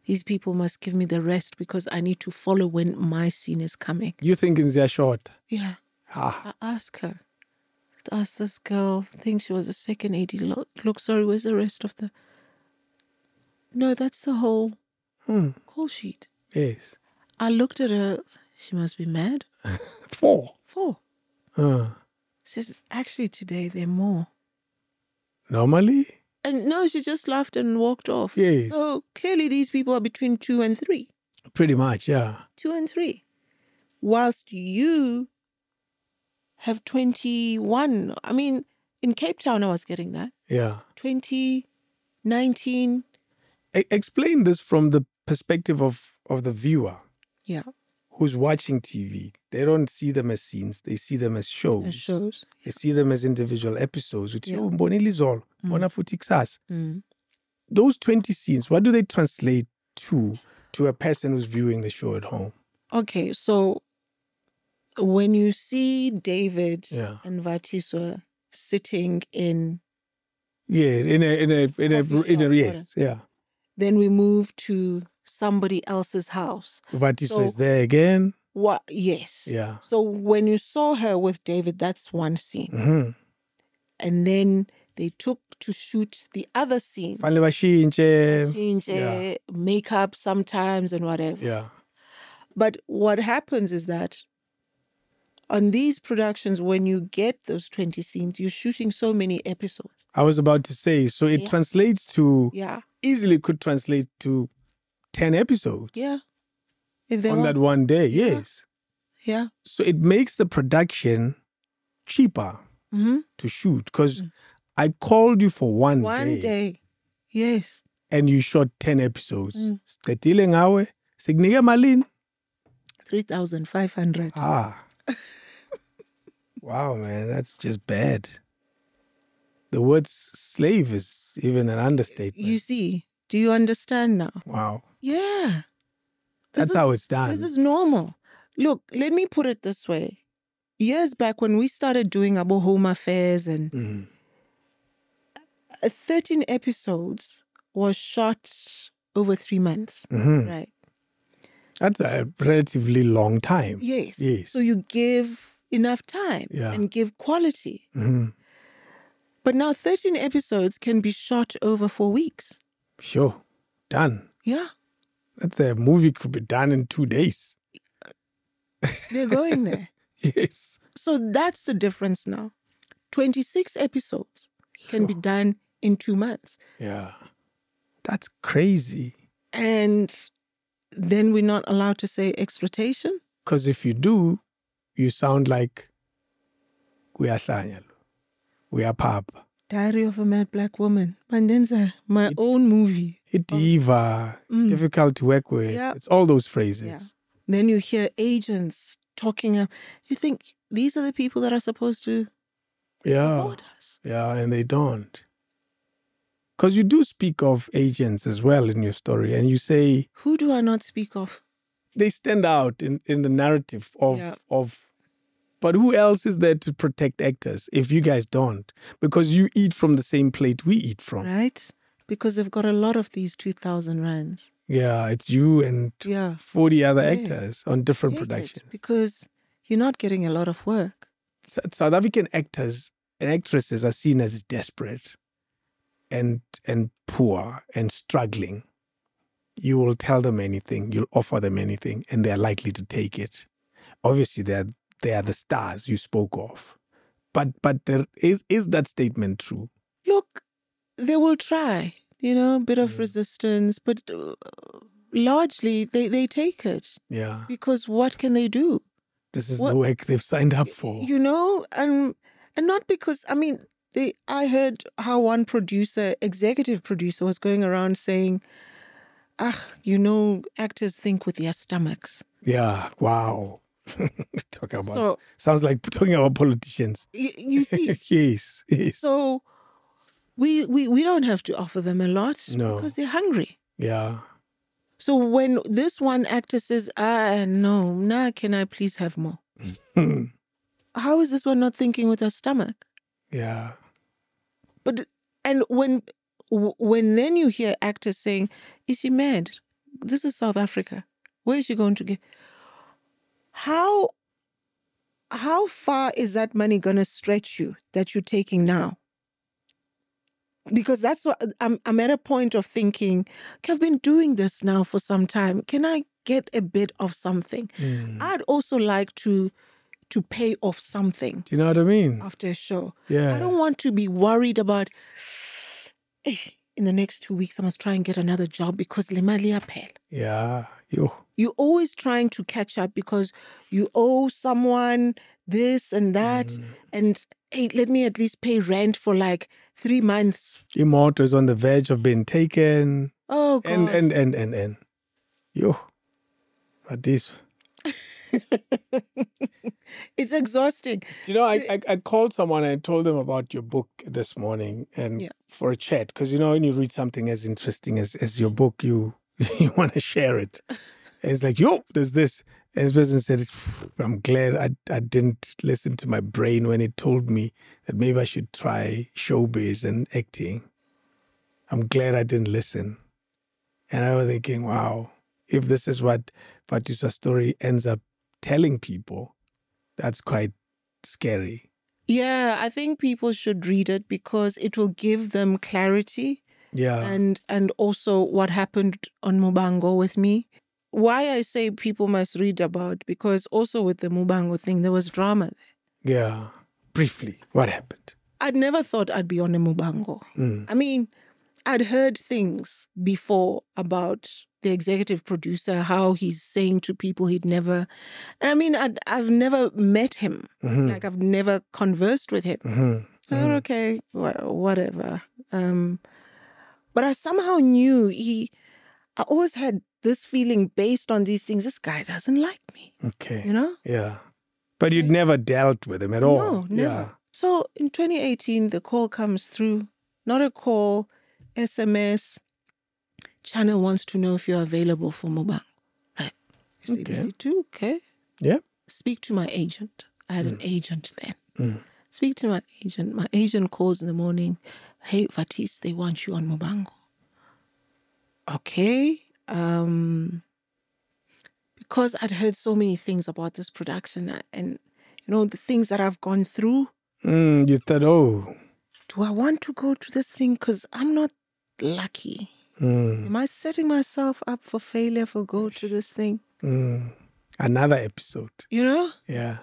these people must give me the rest because I need to follow when my scene is coming. You thinking they're short? Yeah. I asked her. I asked this girl, I think she was a second AD. Look, sorry, where's the rest of the... No, that's the whole call sheet. Yes. I looked at her. She must be mad. 4. 4. Says, actually, today they're more. Normally? And no, she just laughed and walked off. Yes. So clearly these people are between 2 and 3. Pretty much, yeah. 2 and 3. Whilst you have 21. I mean, in Cape Town, I was getting that. Yeah. 20, 19. Explain this from the perspective of the viewer. Yeah. who's watching TV, they don't see them as scenes. They see them as shows. As shows. They see them as individual episodes. Yeah. Those 20 scenes, what do they translate to a person who's viewing the show at home? Okay, so when you see David Yeah. and Vatiswa sitting in in a yes, yeah. Then we move to somebody else's house. Vatiswa is there again. What? Yes. Yeah. So when you saw her with David, that's one scene. Mm-hmm. And then they took to shoot the other scene. Change Makeup sometimes and whatever. Yeah. But what happens is that on these productions, when you get those 20 scenes, you're shooting so many episodes. I was about to say, so it translates to, easily could translate to 10 episodes. Yeah. If they on that one day, yes. Yeah. So it makes the production cheaper to shoot because I called you for one day. One day. Yes. And you shot 10 episodes. Stetile ngawe, signike malini? 3,500. Wow, man, that's just bad. The word slave is even an understatement. You see, do you understand now? Wow. Yeah. That's how it's done. This is normal. Look, let me put it this way. Years back when we started doing our home affairs and 13 episodes was shot over 3 months, right? That's a relatively long time. Yes. So you give enough time and give quality. But now 13 episodes can be shot over 4 weeks. Sure. Done. Yeah. That's a movie could be done in 2 days. They're going there. Yes. So that's the difference now. 26 episodes can be done in 2 months. Yeah. That's crazy. And then we're not allowed to say exploitation? Because if you do, you sound like we are Sanyalo. We are Papa. Diary of a Mad Black Woman. Mandenza, my own movie. Diva, difficult to work with. Yeah. It's all those phrases. Yeah. Then you hear agents talking. You think these are the people that are supposed to support us. Yeah, and they don't. Because you do speak of agents as well in your story. And you say... Who do I not speak of? They stand out in the narrative of... But who else is there to protect actors if you guys don't? Because you eat from the same plate we eat from. Right. Because they've got a lot of these 2,000 rands. Yeah, it's you and 40 other actors on different productions. Because you're not getting a lot of work. South African actors and actresses are seen as desperate and poor and struggling. You will tell them anything, you'll offer them anything, and they're likely to take it. Obviously, they are the stars you spoke of. But there is that statement true? Look, they will try, a bit of resistance, but largely they take it. Yeah. Because what can they do? This is the work they've signed up for. And not because, I heard how one executive producer was going around saying, actors think with their stomachs. Yeah, wow. Sounds like talking about politicians. You see? Yes. So we don't have to offer them a lot because they're hungry. Yeah. So when this one actor says, no, can I please have more? How is this one not thinking with her stomach? Yeah. But and when then you hear actors saying, is she mad? This is South Africa. Where is she going to get? How far is that money going to stretch you that you're taking now? Because that's what I'm at a point of thinking, okay, I've been doing this now for some time. Can I get a bit of something? I'd also like to pay off something. Do you know what I mean? After a show. Yeah. I don't want to be worried about, in the next 2 weeks, I must try and get another job because lemali apel. Yeah. You're always trying to catch up because you owe someone this and that. And hey, let me at least pay rent for like 3 months. Immortal is on the verge of being taken. Oh, God. And. Vatiswa. It's exhausting. You know, I called someone and I told them about your book this morning and for a chat, because, you know, when you read something as interesting as your book, you want to share it. And it's like, yo, there's this. And this person said, I'm glad I didn't listen to my brain when it told me that maybe I should try showbiz and acting. I'm glad I didn't listen. And I was thinking, wow, if this is what Vatiswa Story ends up telling people, that's quite scary. Yeah, I think people should read it because it will give them clarity. Yeah. And also what happened on Mubango with me. Why I say people must read about, because also with the Mubango thing, there was drama there. Yeah. Briefly, what happened? I'd never thought I'd be on a Mubango. I mean, I'd heard things before about the executive producer, how he's saying to people he'd never... And I mean, I've never met him. Like, I've never conversed with him. I thought, okay, whatever. But I somehow knew I always had this feeling based on these things. This guy doesn't like me. Okay. You know? Yeah. But you'd never dealt with him at all. No, never. Yeah. So in 2018, the call comes through. Not a call, SMS. Channel wants to know if you're available for Mubang. Like, CBC2, okay. Yeah. Speak to my agent. I had an agent then. Speak to my agent. My agent calls in the morning. Hey, Vatis, they want you on Mubango. Okay. Because I'd heard so many things about this production and, you know, the things that I've gone through. You thought, oh. Do I want to go to this thing? Because I'm not lucky. Am I setting myself up for failure for go to this thing? Another episode. You know? Yeah.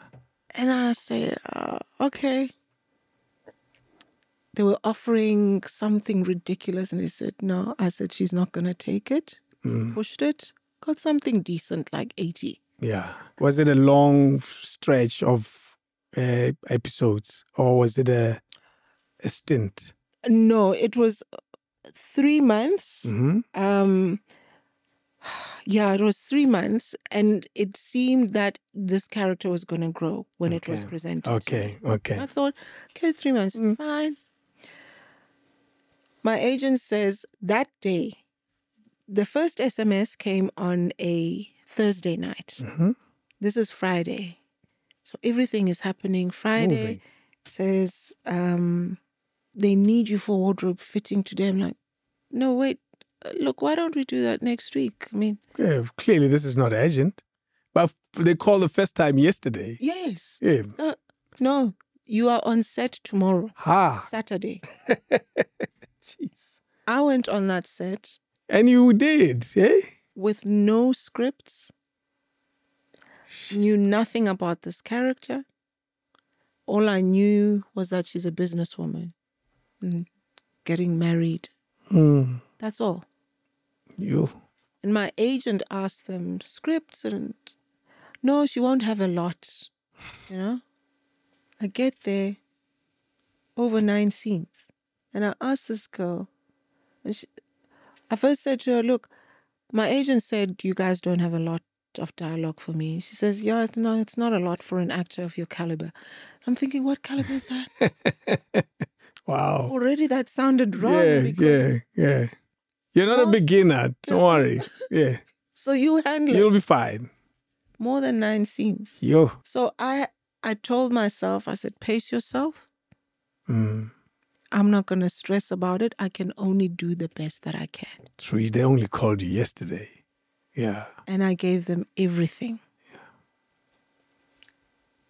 And I say, okay. They were offering something ridiculous and they said, no. I said, she's not going to take it. Pushed it. Got something decent, like 80. Yeah. Was it a long stretch of episodes or was it a stint? No, it was 3 months. Yeah, it was 3 months. And it seemed that this character was going to grow when it was presented. Okay. I thought, okay, 3 months, it's fine. My agent says that day, the first SMS came on a Thursday night. This is Friday. So everything is happening. Friday says, they need you for wardrobe fitting today. I'm like, no, wait, look, why don't we do that next week? I mean... Yeah, clearly this is not urgent. But they called the first time yesterday. Yes. Yeah. No, you are on set tomorrow. Saturday. Jeez. I went on that set. And you did, eh? With no scripts. Knew nothing about this character. All I knew was that she's a businesswoman. And getting married. That's all. You. And my agent asked them scripts and no, she won't have a lot. You know? I get there, over 9 scenes. And I asked this girl, and I first said to her, look, my agent said you guys don't have a lot of dialogue for me. She says, yeah, no, it's not a lot for an actor of your caliber. I'm thinking, what caliber is that? Wow. Already that sounded wrong. Yeah. You're not a beginner. Don't worry. Yeah. So you handle You'll be fine. More than 9 scenes. Yo. So I told myself, I said, pace yourself. I'm not going to stress about it. I can only do the best that I can. True. They only called you yesterday. Yeah. And I gave them everything. Yeah.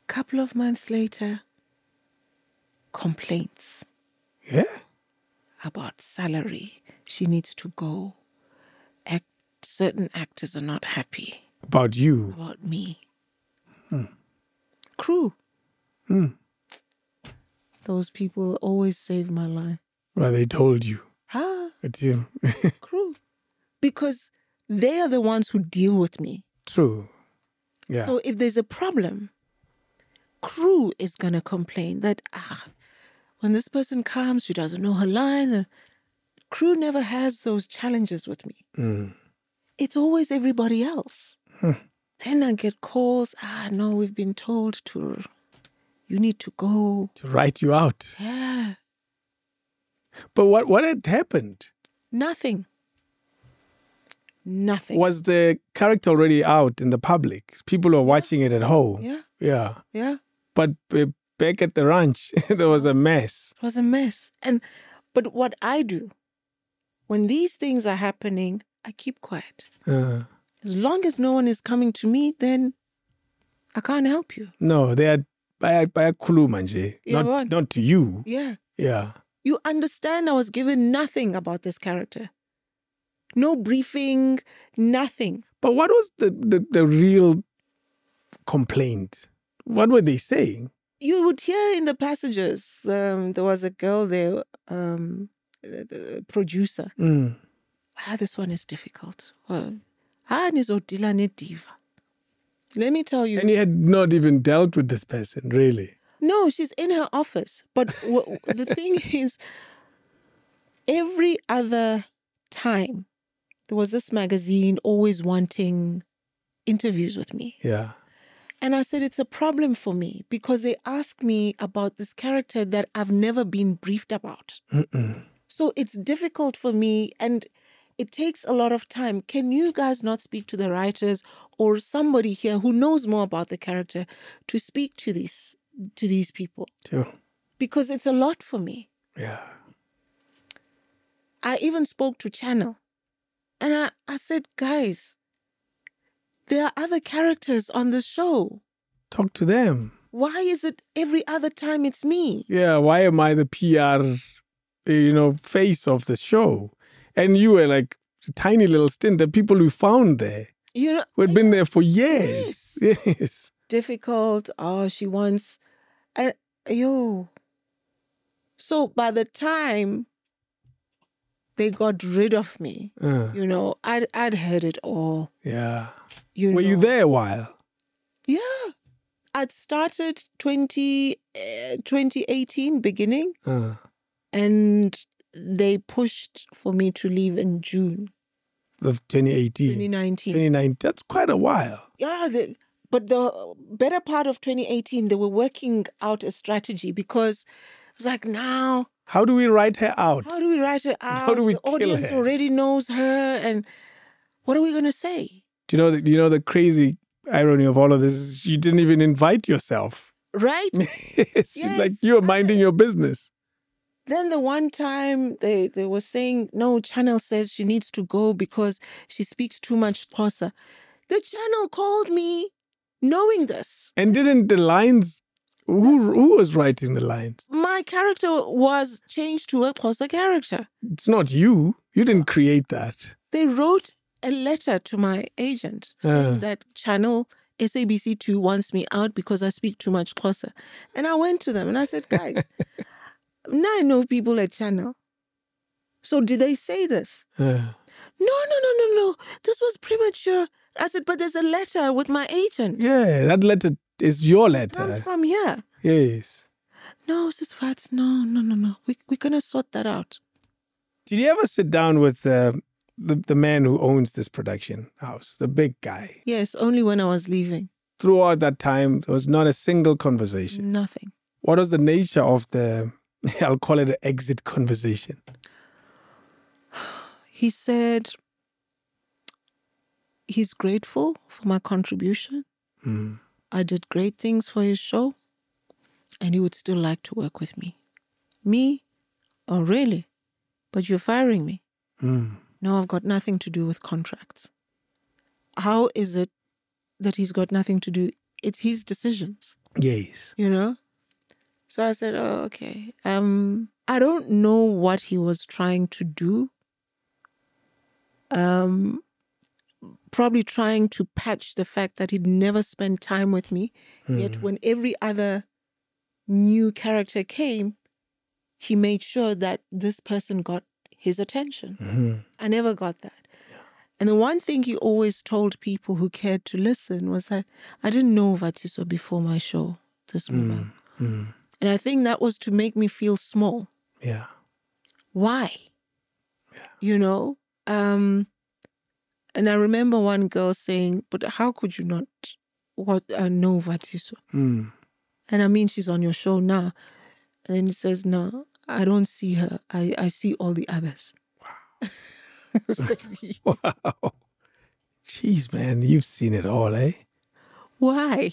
Couple of months later, complaints. Yeah? About salary. She needs to go. Certain actors are not happy. About you? About me. Crew. Those people always save my life. Well, they told you. But you. Crew. Because they are the ones who deal with me. True. Yeah. So if there's a problem, crew is going to complain that, when this person comes, she doesn't know her lines. Crew never has those challenges with me. It's always everybody else. Then I get calls. No, we've been told you need to go. To write you out. Yeah. But what had happened? Nothing. Was the character already out in the public? People were watching it at home. Yeah. But back at the ranch, there was a mess. It was a mess. But what I do, when these things are happening, I keep quiet. As long as no one is coming to me, then I can't help you. No, they are by a kuluma nje. Not to you. Yeah. Yeah. You understand I was given nothing about this character. No briefing, nothing. But what was the real complaint? What were they saying? You would hear in the passages, there was a girl there, the producer. This one is difficult. Nizodila nediva. Let me tell you. And he had not even dealt with this person, really. No, she's in her office. But the thing is, every other time, there was this magazine always wanting interviews with me. Yeah. And I said, it's a problem for me because they ask me about this character that I've never been briefed about. So it's difficult for me and it takes a lot of time. Can you guys not speak to the writers or somebody here who knows more about the character to speak to these people? Sure. Because it's a lot for me. Yeah. I even spoke to Channel and I said, guys, there are other characters on the show. Talk to them. Why is it every other time it's me? Yeah, why am I the PR, face of the show? And you were like a tiny little stint. The people we found there, who had been there for years. Yes. Difficult. She wants... So by the time they got rid of me, I'd heard it all. Yeah. Were you there a while? Yeah. I'd started 2018 beginning. And they pushed for me to leave in June. Of 2018? 2019. 2019. That's quite a while. Yeah. But the better part of 2018, they were working out a strategy because it was like, now... How do we write her out? How do we write her out? How do we the kill audience her? Already knows her. And what are we going to say? Do you know the crazy irony of all of this is you didn't even invite yourself. Right? Yes. Like you were minding your business. Then the one time they were saying, no, Channel says she needs to go because she speaks too much Xhosa. The Channel called me knowing this. And didn't the lines, who was writing the lines? My character was changed to a Xhosa character. It's not you. You didn't create that. They wrote a letter to my agent saying that Channel SABC2 wants me out because I speak too much Xhosa. And I went to them and I said, guys, now I know people at Channel. So did they say this? No. This was premature. I said, but there's a letter with my agent. Yeah, that letter is your letter. Comes from here. Yes. No, Sis Vats, no. We're going to sort that out. Did you ever sit down with the man who owns this production house, the big guy? Yes, only when I was leaving. Throughout that time, there was not a single conversation? Nothing. What was the nature of I'll call it an exit conversation? He said he's grateful for my contribution. I did great things for his show and he would still like to work with me. Me? Oh, really? But you're firing me? No, I've got nothing to do with contracts. How is it that he's got nothing to do? It's his decisions. Yes. So I said, oh, okay. I don't know what he was trying to do. Probably trying to patch the fact that he'd never spent time with me. Yet when every other new character came, he made sure that this person got his attention. I never got that. Yeah. And the one thing he always told people who cared to listen was that I didn't know Vatiswa before my show, this woman. And I think that was to make me feel small. Yeah. Why? Yeah. And I remember one girl saying, but how could you not know Vatiswa? Mm. And I mean, she's on your show now. And then he says, no, I don't see her. I see all the others. Wow. Wow. Jeez, man, you've seen it all, eh? Why?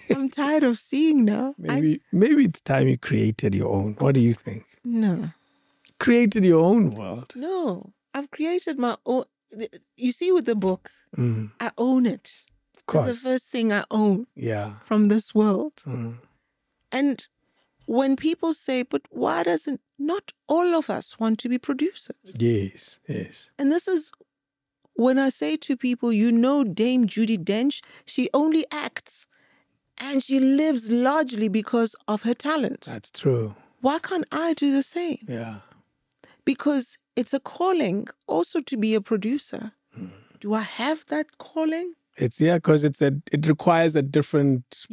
I'm tired of seeing now. Maybe it's time you created your own. What do you think? No. Created your own world. No. I've created my own. You see, with the book, I own it. Of course. It's the first thing I own from this world. And when people say, but why doesn't not all of us want to be producers? Yes, yes. And this is when I say to people, you know, Dame Judi Dench, she only acts and she lives largely because of her talent. That's true. Why can't I do the same? Yeah. Because it's a calling also to be a producer. Do I have that calling? Because it requires a different,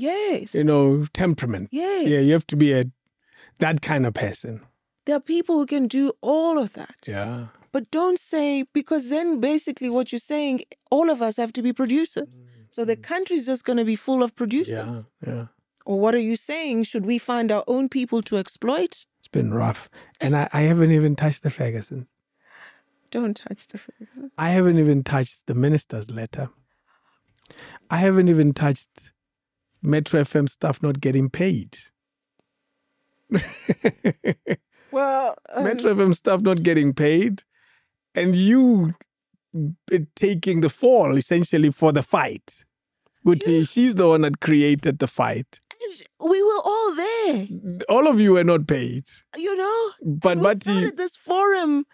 temperament. Yeah. Yeah, you have to be that kind of person. There are people who can do all of that. Yeah. But don't say, because then basically what you're saying, all of us have to be producers. So the country's just going to be full of producers. Yeah. Or what are you saying? Should we find our own people to exploit? It's been rough. And I haven't even touched the Ferguson. Don't touch the Ferguson. I haven't even touched the minister's letter. I haven't even touched Metro FM staff not getting paid. Well, Metro FM staff not getting paid, and you taking the fall essentially for the fight. Guti, she's the one that created the fight. We were all there. All of you were not paid. You know? But we started this forum.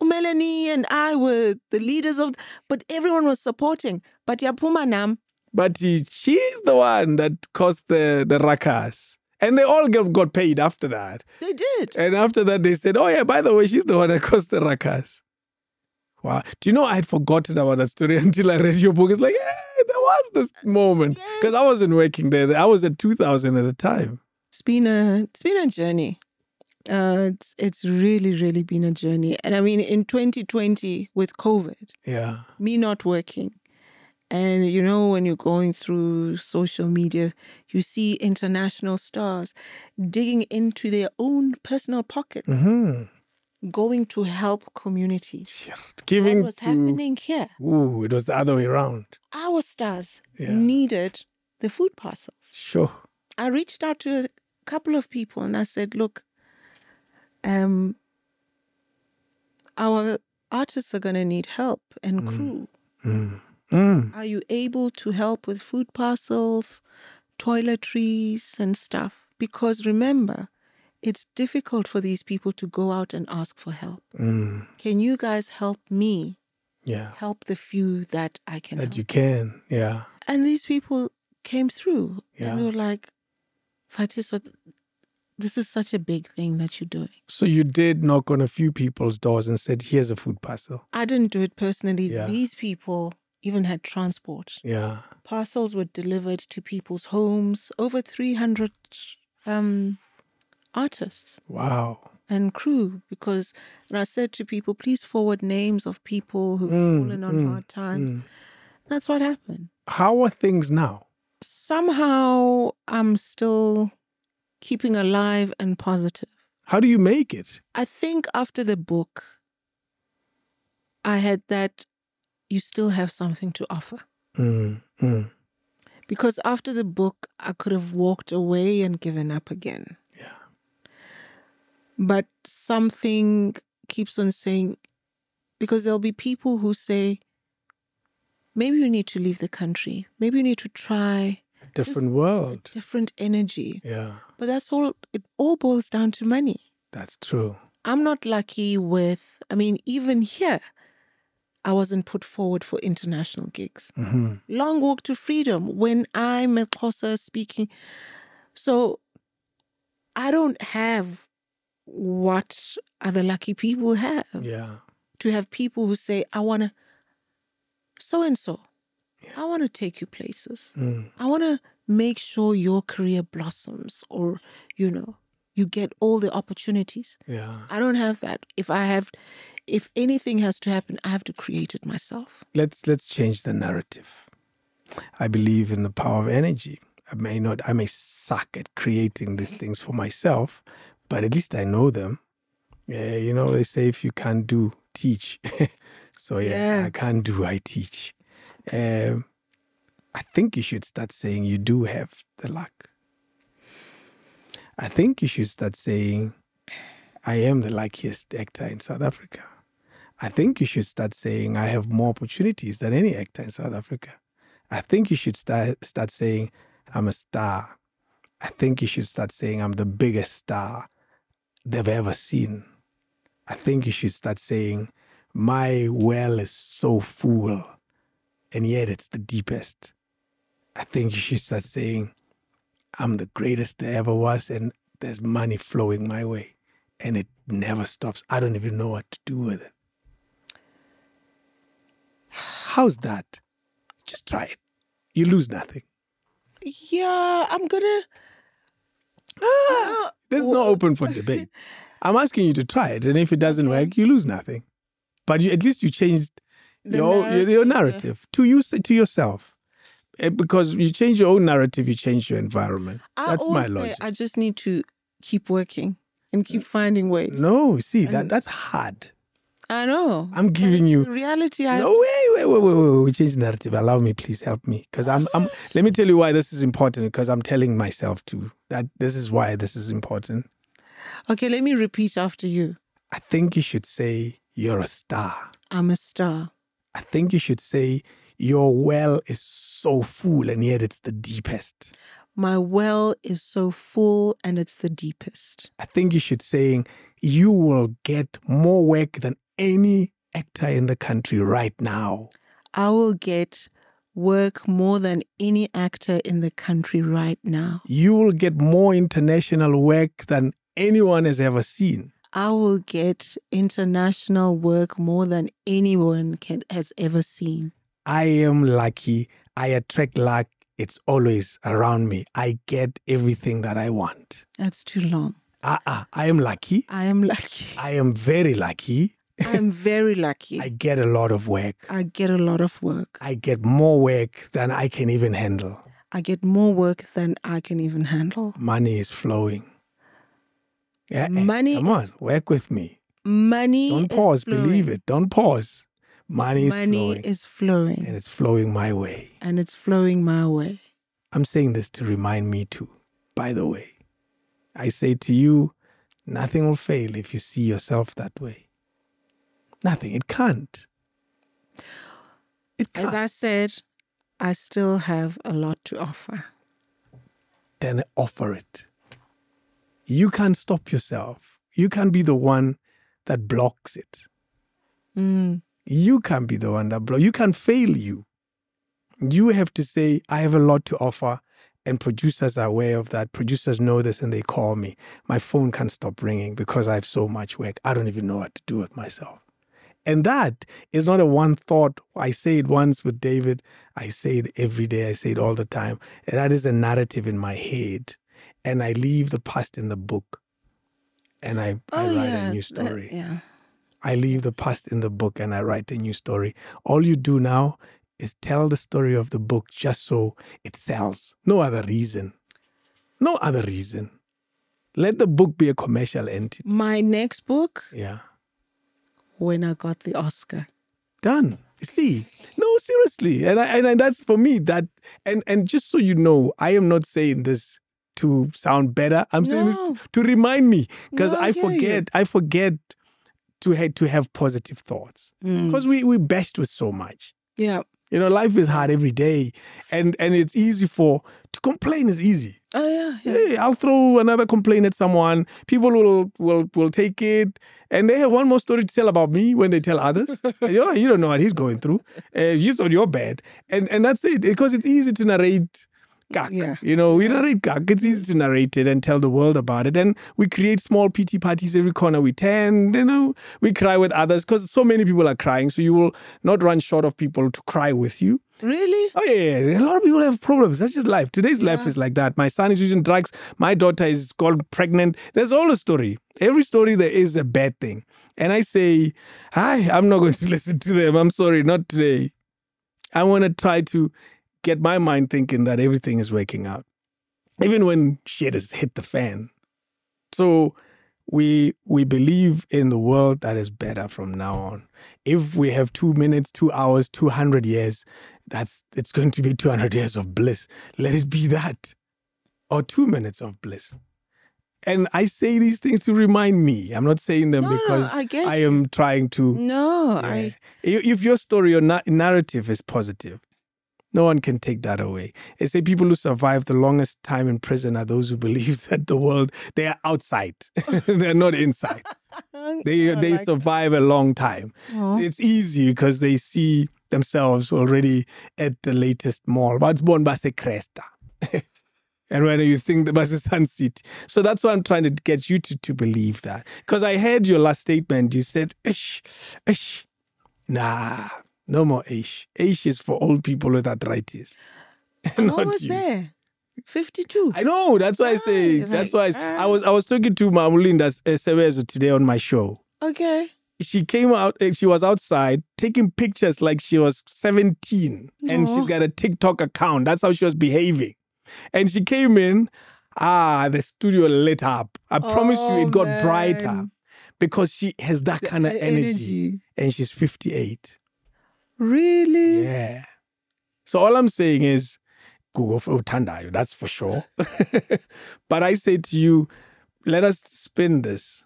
Melanie and I were the leaders of, but everyone was supporting. But Yapumanam. But she's the one that caused the rakas. And they all got paid after that. They did. And after that, they said, oh yeah, by the way, she's the one that caused the rakas. Wow. Do you know, I had forgotten about that story until I read your book. It's like, hey, there was this moment. Because I wasn't working there. I was at 2000 at the time. It's been a journey. It's really, really been a journey. And I mean, in 2020 with COVID, me not working, and you know, when you're going through social media, you see international stars digging into their own personal pockets, going to help communities. Giving what was happening here? Ooh, it was the other way around. Our stars needed the food parcels. Sure. I reached out to a couple of people and I said, look, our artists are going to need help and crew. Are you able to help with food parcels, toiletries and stuff? Because remember, it's difficult for these people to go out and ask for help. Can you guys help me? Help the few that I can help. That you can, And these people came through. And they were like, Vatiswa, this is such a big thing that you're doing. So you did knock on a few people's doors and said, here's a food parcel. I didn't do it personally. These people even had transport. Parcels were delivered to people's homes. Over 300 artists. Wow. And crew. And I said to people, please forward names of people who've fallen on hard times. That's what happened. How are things now? Somehow I'm still keeping alive and positive. How do you make it? I think after the book, I had that you still have something to offer. Because after the book, I could have walked away and given up again. But something keeps on saying, because there'll be people who say, maybe you need to leave the country. Maybe you need to try different world, different energy. But it all boils down to money. That's true. I'm not lucky even here, I wasn't put forward for international gigs. Long Walk to Freedom, when I'm at Xhosa speaking. So I don't have what other lucky people have. To have people who say, I want to, so-and-so, I want to take you places. I want to make sure your career blossoms or, you get all the opportunities. I don't have that. If if anything has to happen, I have to create it myself. Let's change the narrative. I believe in the power of energy. I may suck at creating these things for myself, but at least I know them. They say if you can't do, teach. So I can't do, I teach. I think you should start saying you do have the luck. I think you should start saying, I am the luckiest actor in South Africa. I think you should start saying, I have more opportunities than any actor in South Africa. I think you should start saying, I'm a star. I think you should start saying, I'm the biggest star they've ever seen. I think you should start saying, my well is so full, and yet it's the deepest. I think you should start saying, I'm the greatest there ever was, and there's money flowing my way, and it never stops. I don't even know what to do with it. How's that? Just try it. You lose nothing. Yeah, I'm gonna. This is not open for debate. I'm asking you to try it, and if it doesn't work, you lose nothing. But at least you changed your narrative to yourself. Because you change your own narrative, you change your environment. That's my logic. I just need to keep working and keep finding ways. No, see, that's hard. I know. I'm giving you reality. No, wait. We change the narrative. Allow me, please help me. Because I'm. Let me tell you why this is important. Because I'm telling myself too that this is why this is important. Okay, let me repeat after you. I think you should say you're a star. I'm a star. I think you should say your well is so full and yet it's the deepest. My well is so full and it's the deepest. I think you should say you will get more work than any actor in the country right now. I will get work more than any actor in the country right now. You will get more international work than anyone has ever seen. I will get international work more than anyone has ever seen. I am lucky. I attract luck. It's always around me. I get everything that I want. That's too long. I am lucky. I am lucky. I am very lucky. I am very lucky. I get a lot of work. I get a lot of work. I get more work than I can even handle. I get more work than I can even handle. Money is flowing. Yeah, money. Come on, work with me. Money. Don't pause. Is flowing. Believe it. Don't pause. Money is flowing. And it's flowing my way. And it's flowing my way. I'm saying this to remind me too. By the way, I say to you, nothing will fail if you see yourself that way. Nothing. It can't. It can't. As I said, I still have a lot to offer. Then offer it. You can't stop yourself. You can't be the one that blocks it. You can't be the one that blocks. You can't fail you. You have to say, I have a lot to offer. And producers are aware of that. Producers know this and they call me. My phone can't stop ringing because I have so much work. I don't even know what to do with myself. And that is not a one thought. I say it once with David. I say it every day. I say it all the time. And that is a narrative in my head. And I leave the past in the book. And I write a new story. I leave the past in the book and I write a new story. All you do now is tell the story of the book just so it sells. No other reason. No other reason. Let the book be a commercial entity. My next book? Yeah. When I got the Oscar. Done. See? No, seriously. And that's for me that and just so you know, I am not saying this to sound better. I'm saying this to remind me. Because I forget to have positive thoughts. Because we bashed with so much. Yeah. You know, life is hard every day. And it's easy to complain is easy. Oh, yeah. Hey, I'll throw another complaint at someone. People will take it. And they have one more story to tell about me when they tell others. You don't know what he's going through. You thought you're bad. And that's it. Because it's easy to narrate gag. Yeah. You know, we narrate gag. It's easy to narrate it and tell the world about it. And we create small pity parties every corner we turn. You know, we cry with others because so many people are crying. So you will not run short of people to cry with you. Really? Oh, yeah. A lot of people have problems. That's just life. Today's life is like that. My son is using drugs. My daughter is called pregnant. There's all a story. Every story there is a bad thing. And I say, hi, I'm not going to listen to them. I'm sorry, not today. I want to try to get my mind thinking that everything is working out, even when shit has hit the fan. So we believe in the world that is better from now on. If we have 2 minutes, 2 hours, 200 years, it's going to be 200 years of bliss. Let it be that. Or 2 minutes of bliss. And I say these things to remind me. I'm not saying them because I am trying to. No, yeah. If your story or narrative is positive, no one can take that away. They say people who survive the longest time in prison are those who believe that the world, they are outside. They're not inside. They survive a long time. Oh. It's easy because they see themselves already at the latest mall. But it's born by Cresta. And when you think the bus is Sun City. So that's why I'm trying to get you to believe that. Because I heard your last statement. You said, ish. Nah, no more ish. Ish is for old people with arthritis. I'm almost there. 52. I know. That's why I say. That's why I was talking to Mamulinda Sevezo today on my show. Okay. She came out. She was outside taking pictures like she was 17, and she's got a TikTok account. That's how she was behaving. And she came in, the studio lit up. I promise you it got brighter because she has that kind of energy. And she's 58. Really? Yeah. So all I'm saying is, Google for Utandayo, that's for sure. But I say to you, let us spin this.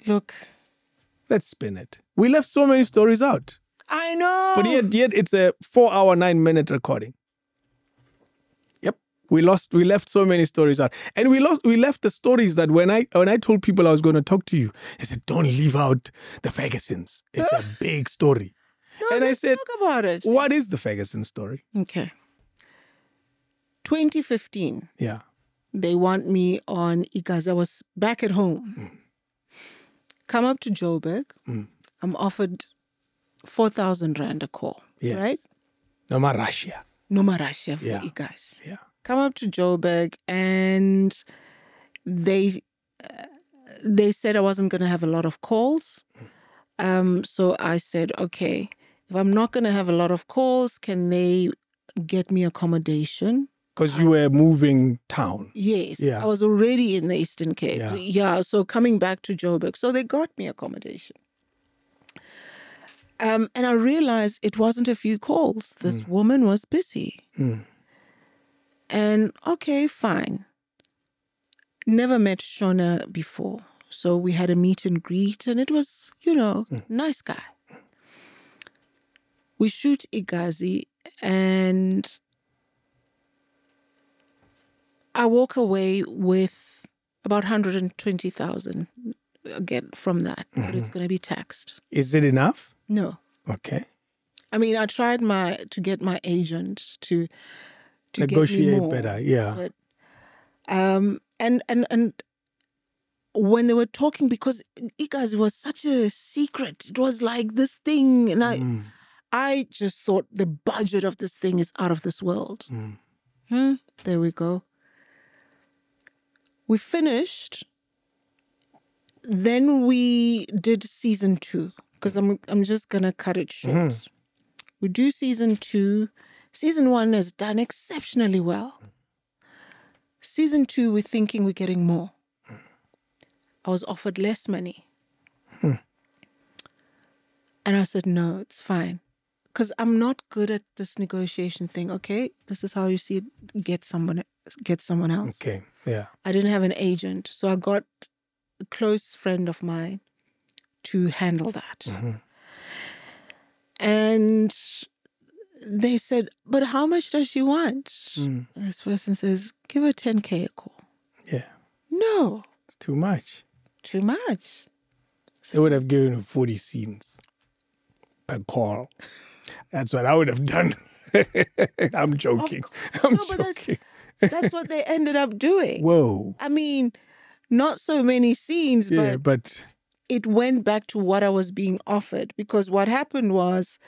Look. Let's spin it. We left so many stories out. I know. But yet it's a 4-hour, 9-minute recording. We left so many stories out. And we left the stories that when I told people I was going to talk to you, they said, don't leave out the Fergusons. It's a big story. No, and I said, talk about it. What is the Ferguson story? Okay. 2015. Yeah. They want me on Igazi. I was back at home. Come up to Joburg. I'm offered 4,000 Rand a call. Yes. Right? Noma Russia for Igazi. Yeah. Come up to Joburg, and they said I wasn't going to have a lot of calls. So I said, okay, if I'm not going to have a lot of calls, can they get me accommodation? Because you were moving town. Yes. Yeah. I was already in the Eastern Cape. Yeah. So coming back to Joburg. So they got me accommodation. And I realized it wasn't a few calls. This woman was busy. And okay, fine. Never met Shona before. So we had a meet and greet, and it was, nice guy. We shoot Igazi, and I walk away with about 120,000 again from that. But it's going to be taxed. Is it enough? No. Okay. I mean, I tried to get my agent to negotiate get me more, better, yeah. But, and when they were talking, because Igazi was such a secret, it was like this thing, and I just thought the budget of this thing is out of this world. There we go. We finished. Then we did season 2, because I'm just gonna cut it short. We do season 2. Season 1 has done exceptionally well. Season 2, we're thinking we're getting more. I was offered less money. And I said, no, it's fine. Because I'm not good at this negotiation thing. Okay, this is how you see it. Get someone else. Okay, yeah. I didn't have an agent. So I got a close friend of mine to handle that. And they said, but how much does she want? This person says, give her 10K a call. Yeah. No. It's too much. Too much. So they would have given her 40 scenes per call. That's what I would have done. I'm joking. I'm joking. That's what they ended up doing. Whoa. I mean, not so many scenes, but it went back to what I was being offered. Because what happened was,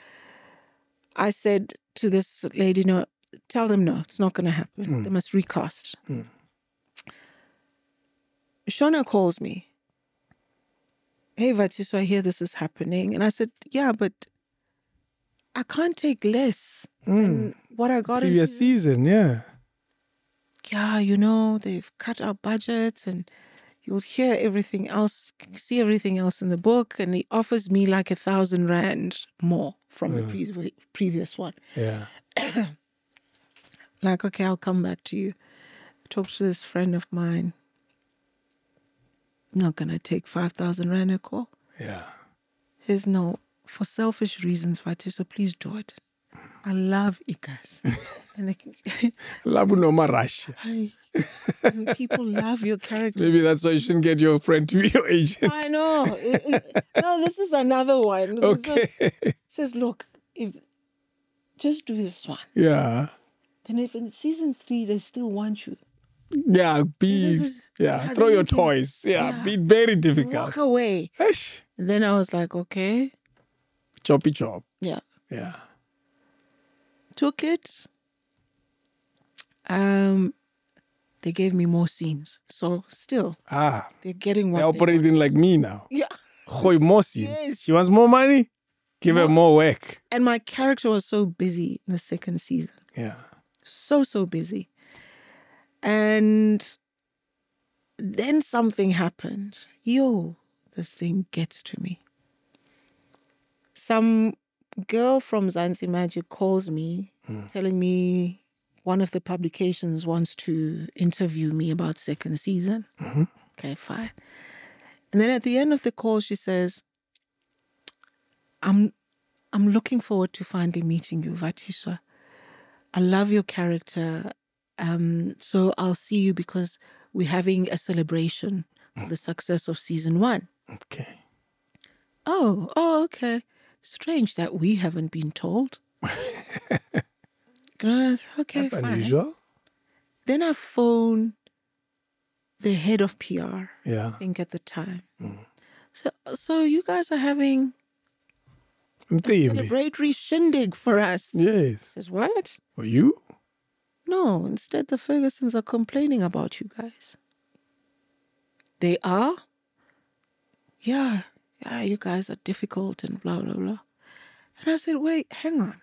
I said to this lady, no, tell them no, it's not going to happen. They must recast. Shona calls me. hey, Vatiswa, I hear this is happening. And I said, yeah, but I can't take less than what I got in Previous season, yeah. Yeah, you know, they've cut our budgets and you'll hear everything else, see everything else in the book. And he offers me like 1,000 rand more from the previous one. Yeah. Like, okay, I'll come back to you. Talk to this friend of mine. Not going to take 5,000 rand a call. Yeah. There's no, for selfish reasons, Vatiswa, please do it. I love you guys. And Love no marash. people love your character. Maybe that's why you shouldn't get your friend to be your agent. I know. No, this is another one. Okay. It says, look, just do this one. Yeah. Then if in season 3 they still want you, Yeah, throw your toys. Yeah, be very difficult. walk away. Eish. And then I was like, okay. Choppy chop. Yeah. Yeah. Took it. They gave me more scenes. So still, they're getting what they're operating like me now. Yeah. Hoy, more scenes. Yes. She wants more money? Give her more work. And my character was so busy in the second season. Yeah. So busy. And then something happened. This thing gets to me. Some girl from Zanzi Magic calls me, telling me one of the publications wants to interview me about second season. Okay, fine. And then at the end of the call, she says, I'm looking forward to finally meeting you, Vatiswa. I love your character. So I'll see you because we're having a celebration for the success of season 1. Okay. Oh, okay. Strange that we haven't been told. Okay, That's fine. unusual. Then I phone the head of PR, Yeah. I think at the time. So you guys are having a celebratory shindig for us. Yes. Says, what? For you? No, instead the Fergusons are complaining about you guys. They are? Yeah, you guys are difficult and blah, blah, blah. And I said, wait, hang on.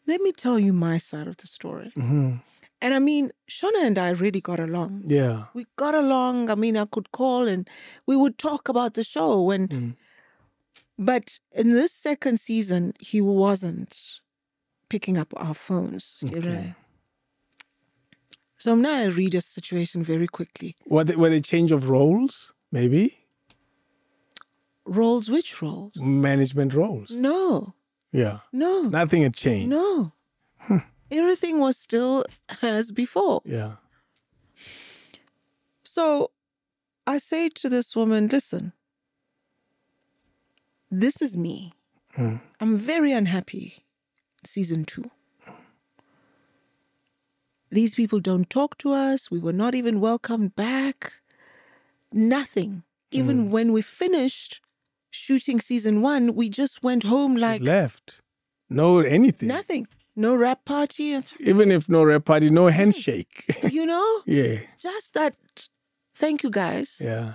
Let me tell you my side of the story. And I mean, Shona and I really got along. Yeah. We got along. I mean, I could call and we would talk about the show. But in this second season, he wasn't picking up our phones. Okay. So now I read a situation very quickly. Were they change of roles, maybe? Roles? Which roles? Management roles. No. Yeah. No. Nothing had changed. No. Everything was still as before. Yeah. So I say to this woman, listen, this is me. I'm very unhappy. Season 2. These people don't talk to us. We were not even welcomed back. Nothing. Even when we finished shooting season 1, we just went home like... Left. No anything. Nothing. No rap party. Even if no rap party, no handshake. You know? Yeah. Just that, thank you guys. Yeah.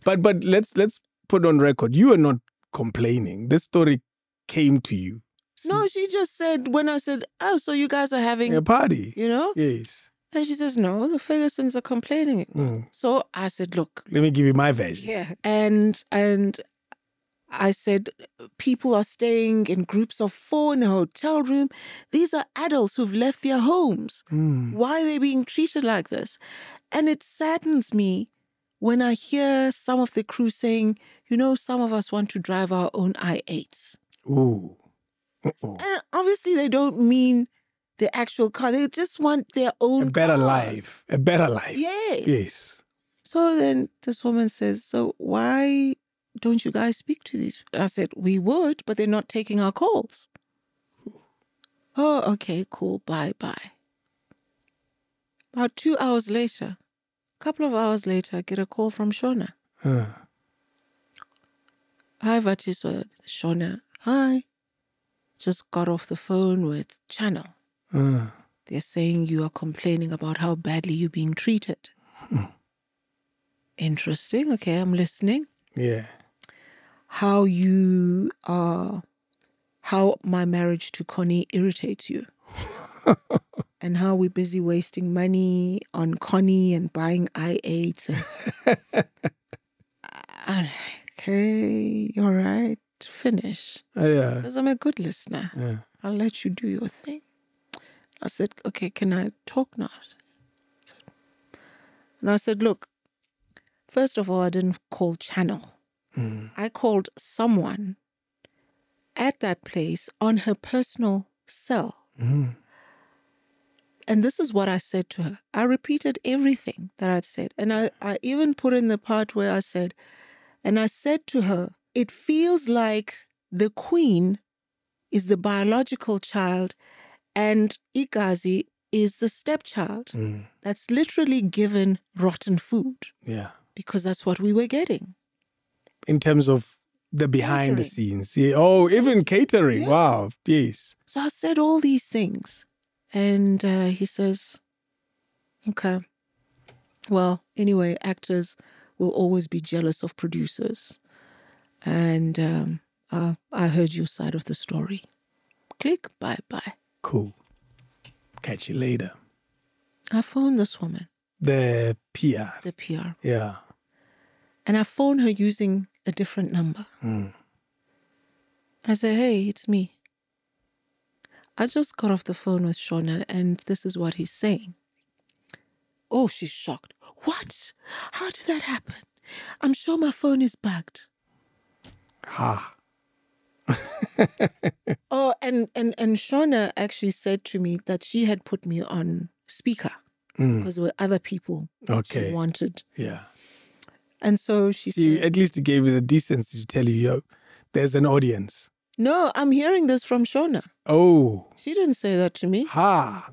But let's put on record, you were not complaining. This story came to you. No, she just said, when I said, oh, so you guys are having... A party. You know? Yes. And she says, no, the Fergusons are complaining. So I said, look. Let me give you my version. Yeah. And I said, people are staying in groups of 4 in a hotel room. These are adults who've left their homes. Why are they being treated like this? And it saddens me when I hear some of the crew saying, some of us want to drive our own I-8s. Ooh. And obviously they don't mean the actual car. They just want their own A better cars. life. A better life. Yes. Yes. So then this woman says, so why don't you guys speak to these? I said, we would, but they're not taking our calls. Oh, okay, cool. Bye. About 2 hours later, a couple of hours later, I get a call from Shona. Hi, Vatiswa. Shona. Hi. Just got off the phone with Channel. They're saying you are complaining about how badly you're being treated. Interesting. Okay, I'm listening. Yeah. how you are, how my marriage to Connie irritates you. And how we're busy wasting money on Connie and buying i8. And okay, you're right. Finish. Yeah. Because I'm a good listener. Yeah. I'll let you do your thing. I said, okay, can I talk now? And I said, look, first of all, I didn't call Channel. I called someone at that place on her personal cell. And this is what I said to her. I repeated everything that I'd said. And I even put in the part where I said, and I said to her, it feels like the queen is the biological child and Igazi is the stepchild that's literally given rotten food. Yeah. Because that's what we were getting. In terms of the behind the Catering. scenes. Yeah. Oh, even catering. Yeah. Wow. Yes. So I said all these things. And he says, okay. Well, anyway, actors will always be jealous of producers. And I heard your side of the story. Click, bye-bye. Cool. Catch you later. I phoned this woman, The PR. the PR. Yeah. And I phoned her using a different number. I said, hey, it's me. I just got off the phone with Shona and this is what he's saying. Oh, she's shocked. What? How did that happen? I'm sure my phone is bugged. Ha. Oh, and Shona actually said to me that she had put me on speaker because there were other people Okay. she wanted. Yeah. And so she said, At least he gave you the decency to tell you, yo, there's an audience. no, I'm hearing this from Shona. Oh. She didn't say that to me. Ha.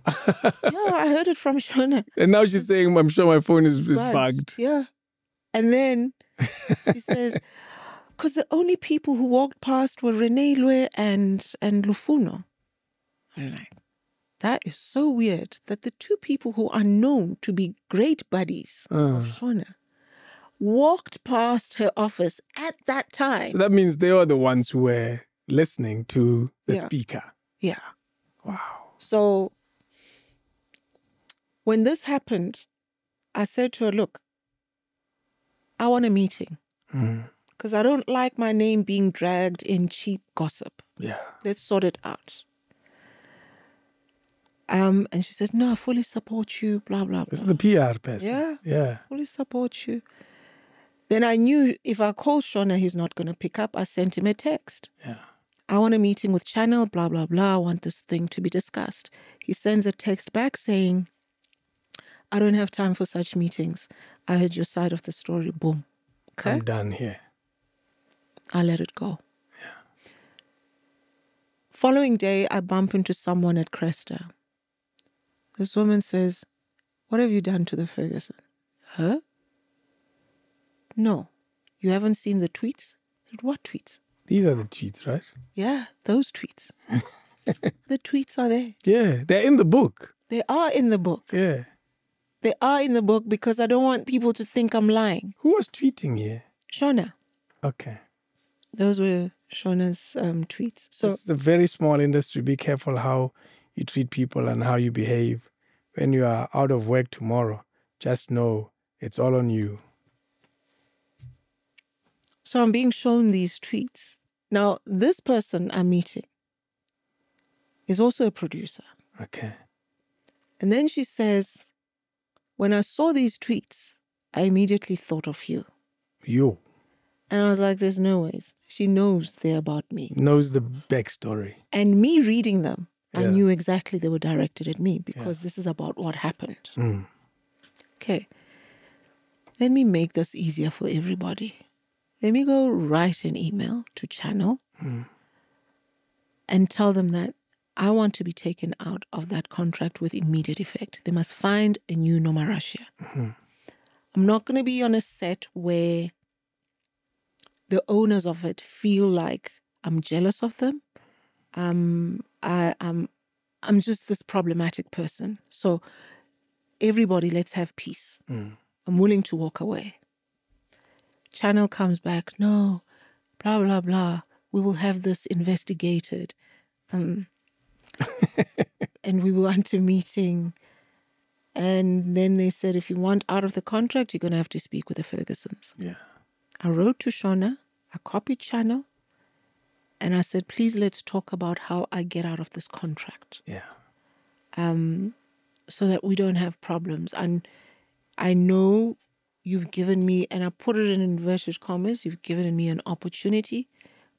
Yeah, I heard it from Shona. And now she's saying, I'm sure my phone is bugged. Yeah. And then she says, because the only people who walked past were Renelwe and Lufuno. I'm like, that is so weird that the two people who are known to be great buddies of Shona walked past her office at that time. So that means they are the ones who were listening to the Yeah. speaker. Yeah. Wow. So when this happened, I said to her, look, I want a meeting because I don't like my name being dragged in cheap gossip. Yeah. Let's sort it out. And she said, no, I fully support you, blah, blah, This is blah. the PR person. Yeah. Yeah. Fully support you. Then I knew if I call Shona, he's not going to pick up. I sent him a text. Yeah. I want a meeting with Channel, blah, blah, blah. I want this thing to be discussed. He sends a text back saying, I don't have time for such meetings. I heard your side of the story. Boom. Okay. I'm done here. I let it go. Following day, I bump into someone at Cresta. This woman says, what have you done to the Ferguson? Huh? No. You haven't seen the tweets? What tweets? These are the tweets, right? Yeah, those tweets. The tweets are there. Yeah. They're in the book. They are in the book. Yeah. They are in the book because I don't want people to think I'm lying. Who was tweeting here? Shona. Okay. Those were Shona's tweets. So It's a very small industry. Be careful how you treat people and how you behave. When you are out of work tomorrow, just know it's all on you. So I'm being shown these tweets. Now, this person I'm meeting is also a producer. Okay. And then she says, when I saw these tweets, I immediately thought of you. You And I was like, there's no ways. She knows they're about me. knows the backstory. And me reading them, I Yeah. knew exactly they were directed at me because this is about what happened. Okay. Let me make this easier for everybody. Let me go write an email to Channel and tell them that I want to be taken out of that contract with immediate effect. They must find a new Nomarashia. I'm not going to be on a set where the owners of it feel like I'm jealous of them. I'm just this problematic person. So everybody, let's have peace. I'm willing to walk away. Channel comes back, no, blah, blah, blah. We will have this investigated. And we went to meeting. And then they said, if you want out of the contract, you're going to have to speak with the Fergusons. Yeah. I wrote to Shona, I copied Channel, and I said, please let's talk about how I get out of this contract. Yeah. So that we don't have problems. And I know you've given me, and I put it in inverted commas, you've given me an opportunity,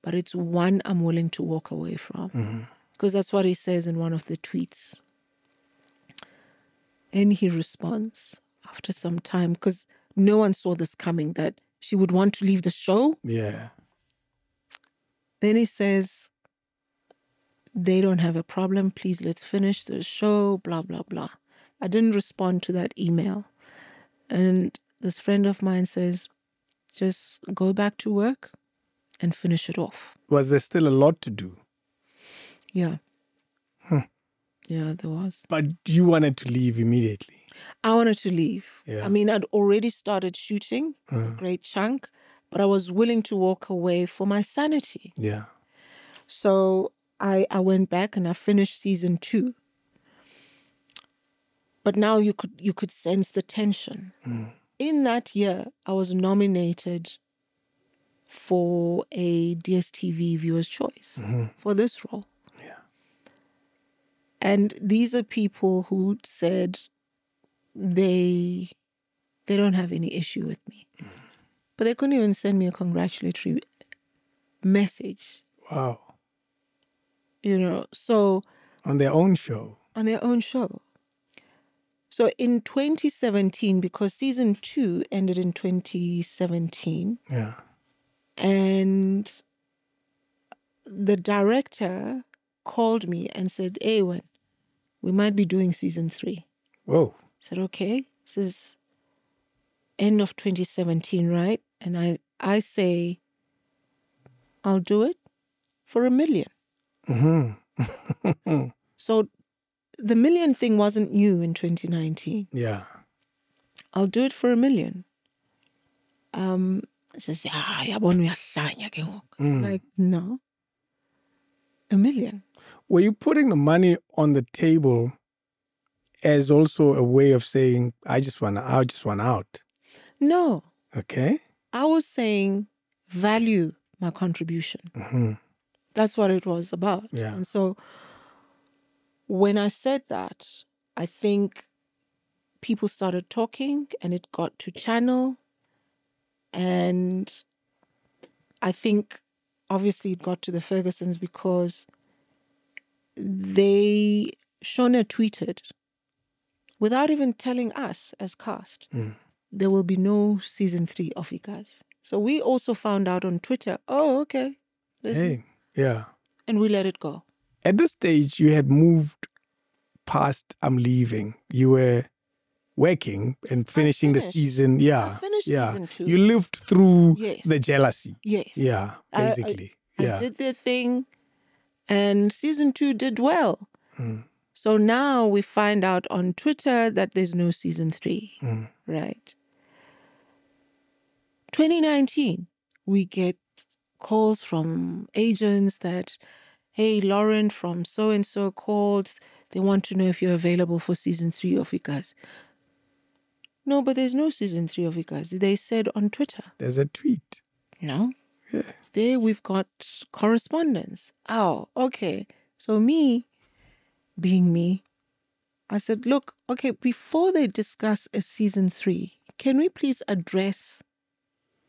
but it's one I'm willing to walk away from. Because that's what he says in one of the tweets. And he responds after some time, because no one saw this coming, that she would want to leave the show. Yeah. Then he says, they don't have a problem. Please, let's finish the show, blah, blah, blah. I didn't respond to that email. And this friend of mine says, just go back to work and finish it off. Was there still a lot to do? Yeah. Yeah, there was. But you wanted to leave immediately. I wanted to leave. Yeah. I mean, I'd already started shooting a great chunk, but I was willing to walk away for my sanity. Yeah. So I went back and I finished season 2. But now you could sense the tension. In that year, I was nominated for a DSTV Viewer's Choice for this role. Yeah. And these are people who said they don't have any issue with me. But they couldn't even send me a congratulatory message. Wow. You know, so... On their own show. On their own show. So in 2017, because season 2 ended in 2017, Yeah. and the director called me and said, Ewan, we might be doing season 3. Whoa. I said, okay, this is end of 2017, right? And I say, I'll do it for $1 million. So the $1 million thing wasn't new in 2019. Yeah. I'll do it for $1 million. I says, like, no. $1 million. Were you putting the money on the table as also a way of saying, I just want out? No. Okay. I was saying value my contribution. That's what it was about. Yeah. And so when I said that, I think people started talking and it got to Channel. And I think obviously it got to the Fergusons because Shona tweeted, without even telling us as cast, there will be no season 3 of Ikas. So we also found out on Twitter, oh, okay. Yeah. And we let it go. At this stage, you had moved past I'm leaving. You were working and finishing the season. Yeah. I finished season 2. You lived through Yes. the jealousy. Yes. Yeah, basically. I did their thing and season 2 did well. So now we find out on Twitter that there's no season 3. Right. 2019, we get calls from agents that, hey, Lauren from so-and-so called. They want to know if you're available for season 3 of Ikas. No, but there's no season 3 of Ikas. They said on Twitter. There's a tweet. No. Yeah. There we've got correspondence. Oh, okay. So me, being me, I said, look, okay, before they discuss a season 3, can we please address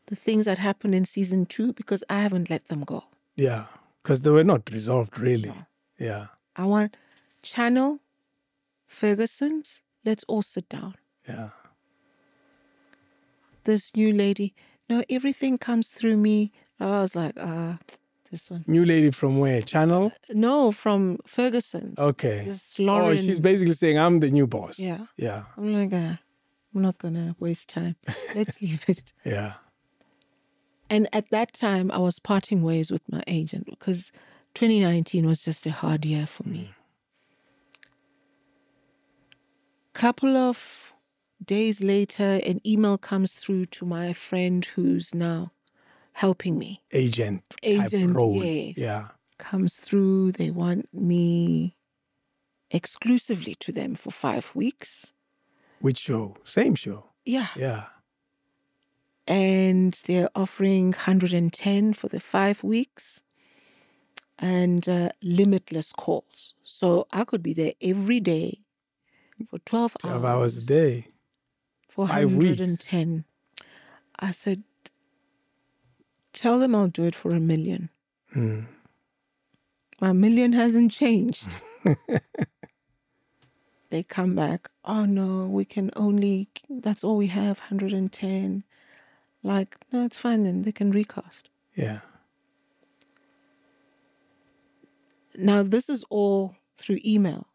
the things that happened in season 2? Because I haven't let them go. Yeah, because they were not resolved, really. No. Yeah. I want Channel, Ferguson's, let's all sit down. Yeah. This new lady, no, everything comes through me. I was like, this one. New lady from where? Channel? No, from Ferguson's. Okay. This Lauren. Oh, she's basically saying, I'm the new boss. Yeah. Yeah. I'm like, I'm not going to waste time. Let's leave it. Yeah. And at that time, I was parting ways with my agent because 2019 was just a hard year for me. Couple of days later, an email comes through to my friend who's now helping me. Agent type role. Yes. Yeah. Comes through. They want me exclusively to them for 5 weeks. Which show? Same show. Yeah. Yeah. And they're offering 110 for the 5 weeks and limitless calls. So I could be there every day for 12 12 hours a day. for 5 weeks. 110. I said, tell them I'll do it for $1 million. My $1 million hasn't changed. They come back, oh no, we can only, that's all we have, 110. Like, no, it's fine then, they can recast. Yeah. Now, this is all through email.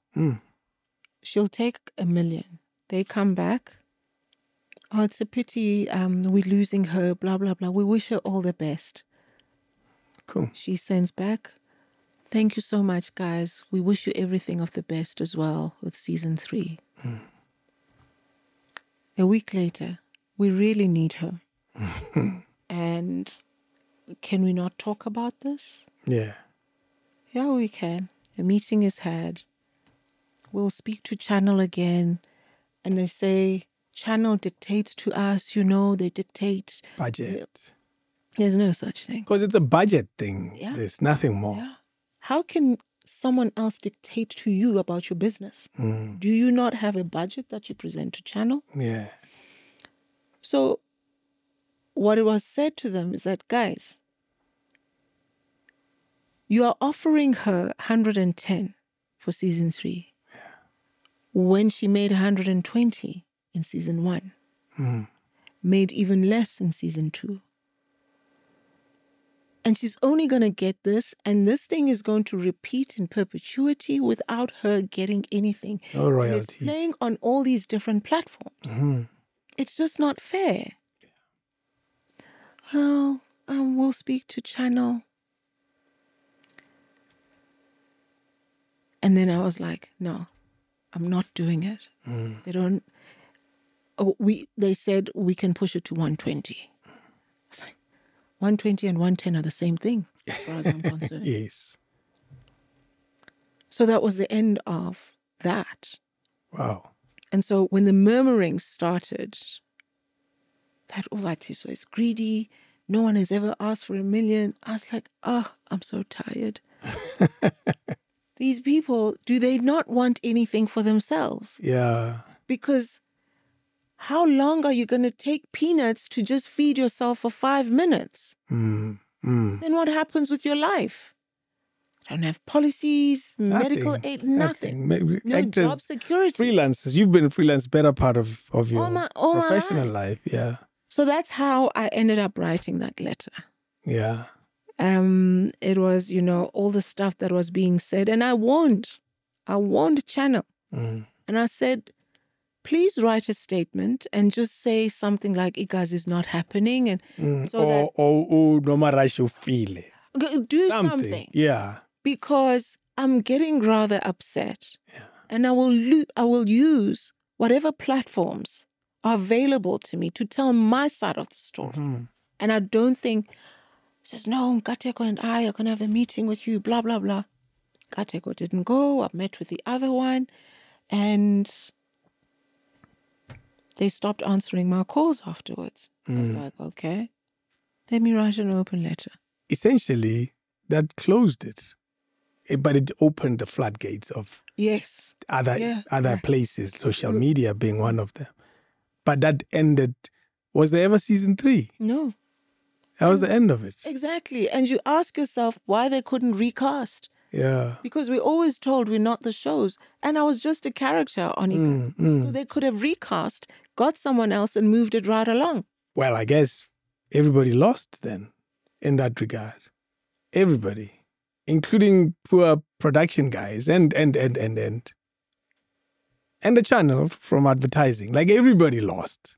She'll take $1 million. They come back, oh, it's a pity, we're losing her, blah, blah, blah. We wish her all the best. Cool. She sends back, thank you so much, guys. We wish you everything of the best as well with season 3. A week later, we really need her. And can we not talk about this? Yeah. Yeah, we can. A meeting is had. We'll speak to Channel again. And they say, Channel dictates to us, they dictate. Budget. There's no such thing. Because it's a budget thing. Yeah. There's nothing more. Yeah. How can someone else dictate to you about your business? Do you not have a budget that you present to Channel? Yeah. So what it was said to them is that, guys, you are offering her 110 for season 3 when she made 120 in season 1, made even less in season 2. And she's only going to get this, and this thing is going to repeat in perpetuity without her getting anything. No royalty. And it's playing on all these different platforms. It's just not fair. Well, we'll speak to Channel. And then I was like, no, I'm not doing it. They said we can push it to 120. I was like, 120 and 110 are the same thing, as far as I'm concerned. Yes. So that was the end of that. Wow. And so when the murmuring started, that Vatiswa is greedy, no one has ever asked for $1 million, I was like, I'm so tired. These people, do they not want anything for themselves? Yeah. Because how long are you going to take peanuts to just feed yourself for 5 minutes? Then what happens with your life? I don't have policies, medical aid, nothing. No Actors, job security. Freelancers. You've been a freelance better part of your all my professional life. Yeah. So that's how I ended up writing that letter. Yeah. It was, all the stuff that was being said. And I warned Channel. And I said, please write a statement and just say something like, Igazi is not happening. And so no matter you feel it. Do something. Yeah. Because I'm getting rather upset. Yeah. And I will use whatever platforms are available to me to tell my side of the story. And I don't think, says, no, Gateko and I are going to have a meeting with you, blah, blah, blah. Gateko didn't go. I met with the other one. And they stopped answering my calls afterwards. I was like, okay, let me write an open letter. Essentially, that closed it. But it opened the floodgates of other places, social media being one of them. But that ended, was there ever season 3? No. That was the end of it. Exactly. And you ask yourself why they couldn't recast. Yeah. Because we're always told we're not the shows. And I was just a character on it. So they could have recast, got someone else and moved it right along. Well, I guess everybody lost then in that regard. Everybody. Including poor production guys and the channel from advertising. Like everybody lost.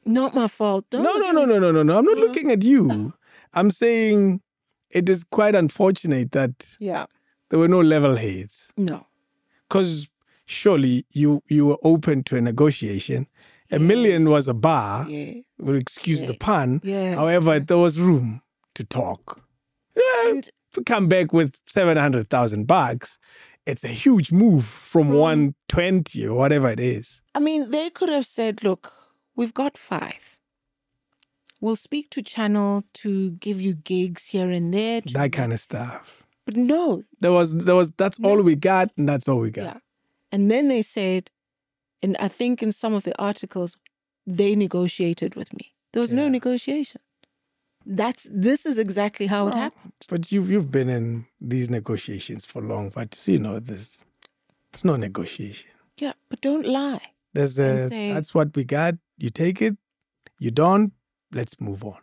Not my fault. No. I'm not looking at you. I'm saying it is quite unfortunate that there were no level heads. No. Because surely you were open to a negotiation A million was a bar. Yeah. We'll excuse the pun. Yeah. However, there was room to talk. And If we come back with 700,000 bucks, it's a huge move from 120 or whatever it is. I mean, they could have said, look, we've got 5. We'll speak to Channel to give you gigs here and there. That kind of stuff. But no. That's all we got, and that's all we got. Yeah. And then they said, and I think in some of the articles, they negotiated with me. There was no negotiation. This is exactly how it happened. But you've been in these negotiations for long, but you know there's no negotiation. Yeah, but don't lie. That's what we got. You take it, you don't, let's move on.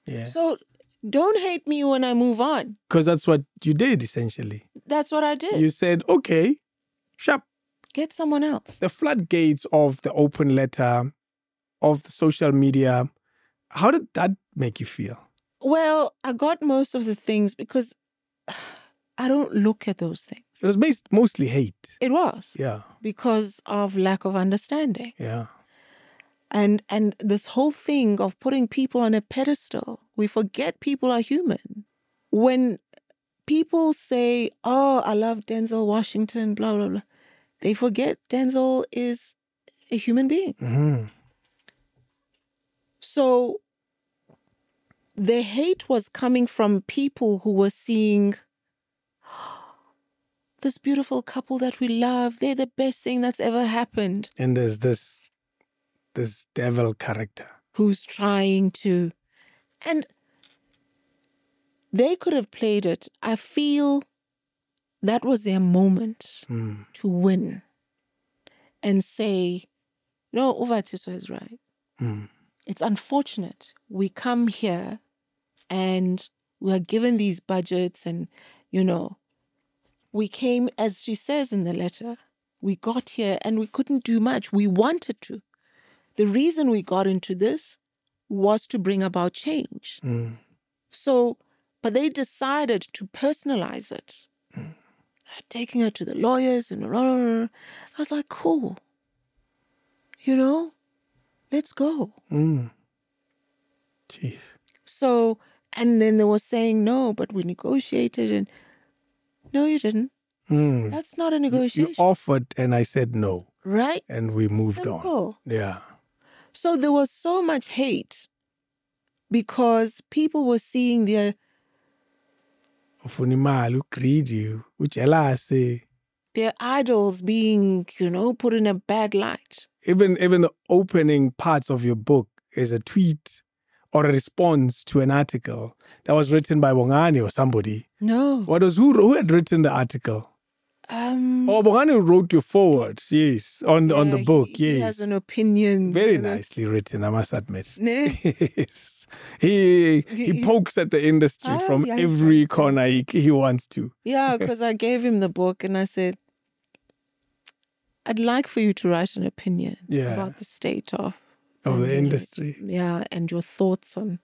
Yeah. So don't hate me when I move on. Because that's what you did essentially. That's what I did. You said, okay, sharp. Get someone else. The floodgates of the open letter, of the social media, how did that make you feel? Well, I got most of the things because I don't look at those things. It was mostly hate. It was. Yeah. Because of lack of understanding. Yeah. And this whole thing of putting people on a pedestal, we forget people are human. When people say, oh, I love Denzel Washington, blah, blah, blah, they forget Denzel is a human being. Mm-hmm. So the hate was coming from people who were seeing this beautiful couple that we love. They're the best thing that's ever happened. And there's this devil character who's trying to, and they could have played it. I feel that was their moment to win and say, no, Vatiswa is right. It's unfortunate. We come here and we are given these budgets and, we came, as she says in the letter, we got here and we couldn't do much. We wanted to. The reason we got into this was to bring about change. So, but they decided to personalize it. Taking her to the lawyers and I was like, cool. Let's go. Jeez. So, and then they were saying, no, but we negotiated and no, you didn't. That's not a negotiation. You offered and I said no. Right? And we moved Simple. on. Yeah. So there was so much hate because people were seeing their idols being, put in a bad light. Even the opening parts of your book is a tweet or a response to an article that was written by Bongani or somebody. No. Who had written the article? Bongani wrote your forward, yes, on the book, yes. He has an opinion. Very nicely written, I must admit. Ne? Yes. He pokes at the industry from every corner he wants to. Yeah, because I gave him the book and I said, I'd like for you to write an opinion about the state of the industry. Yeah, and your thoughts on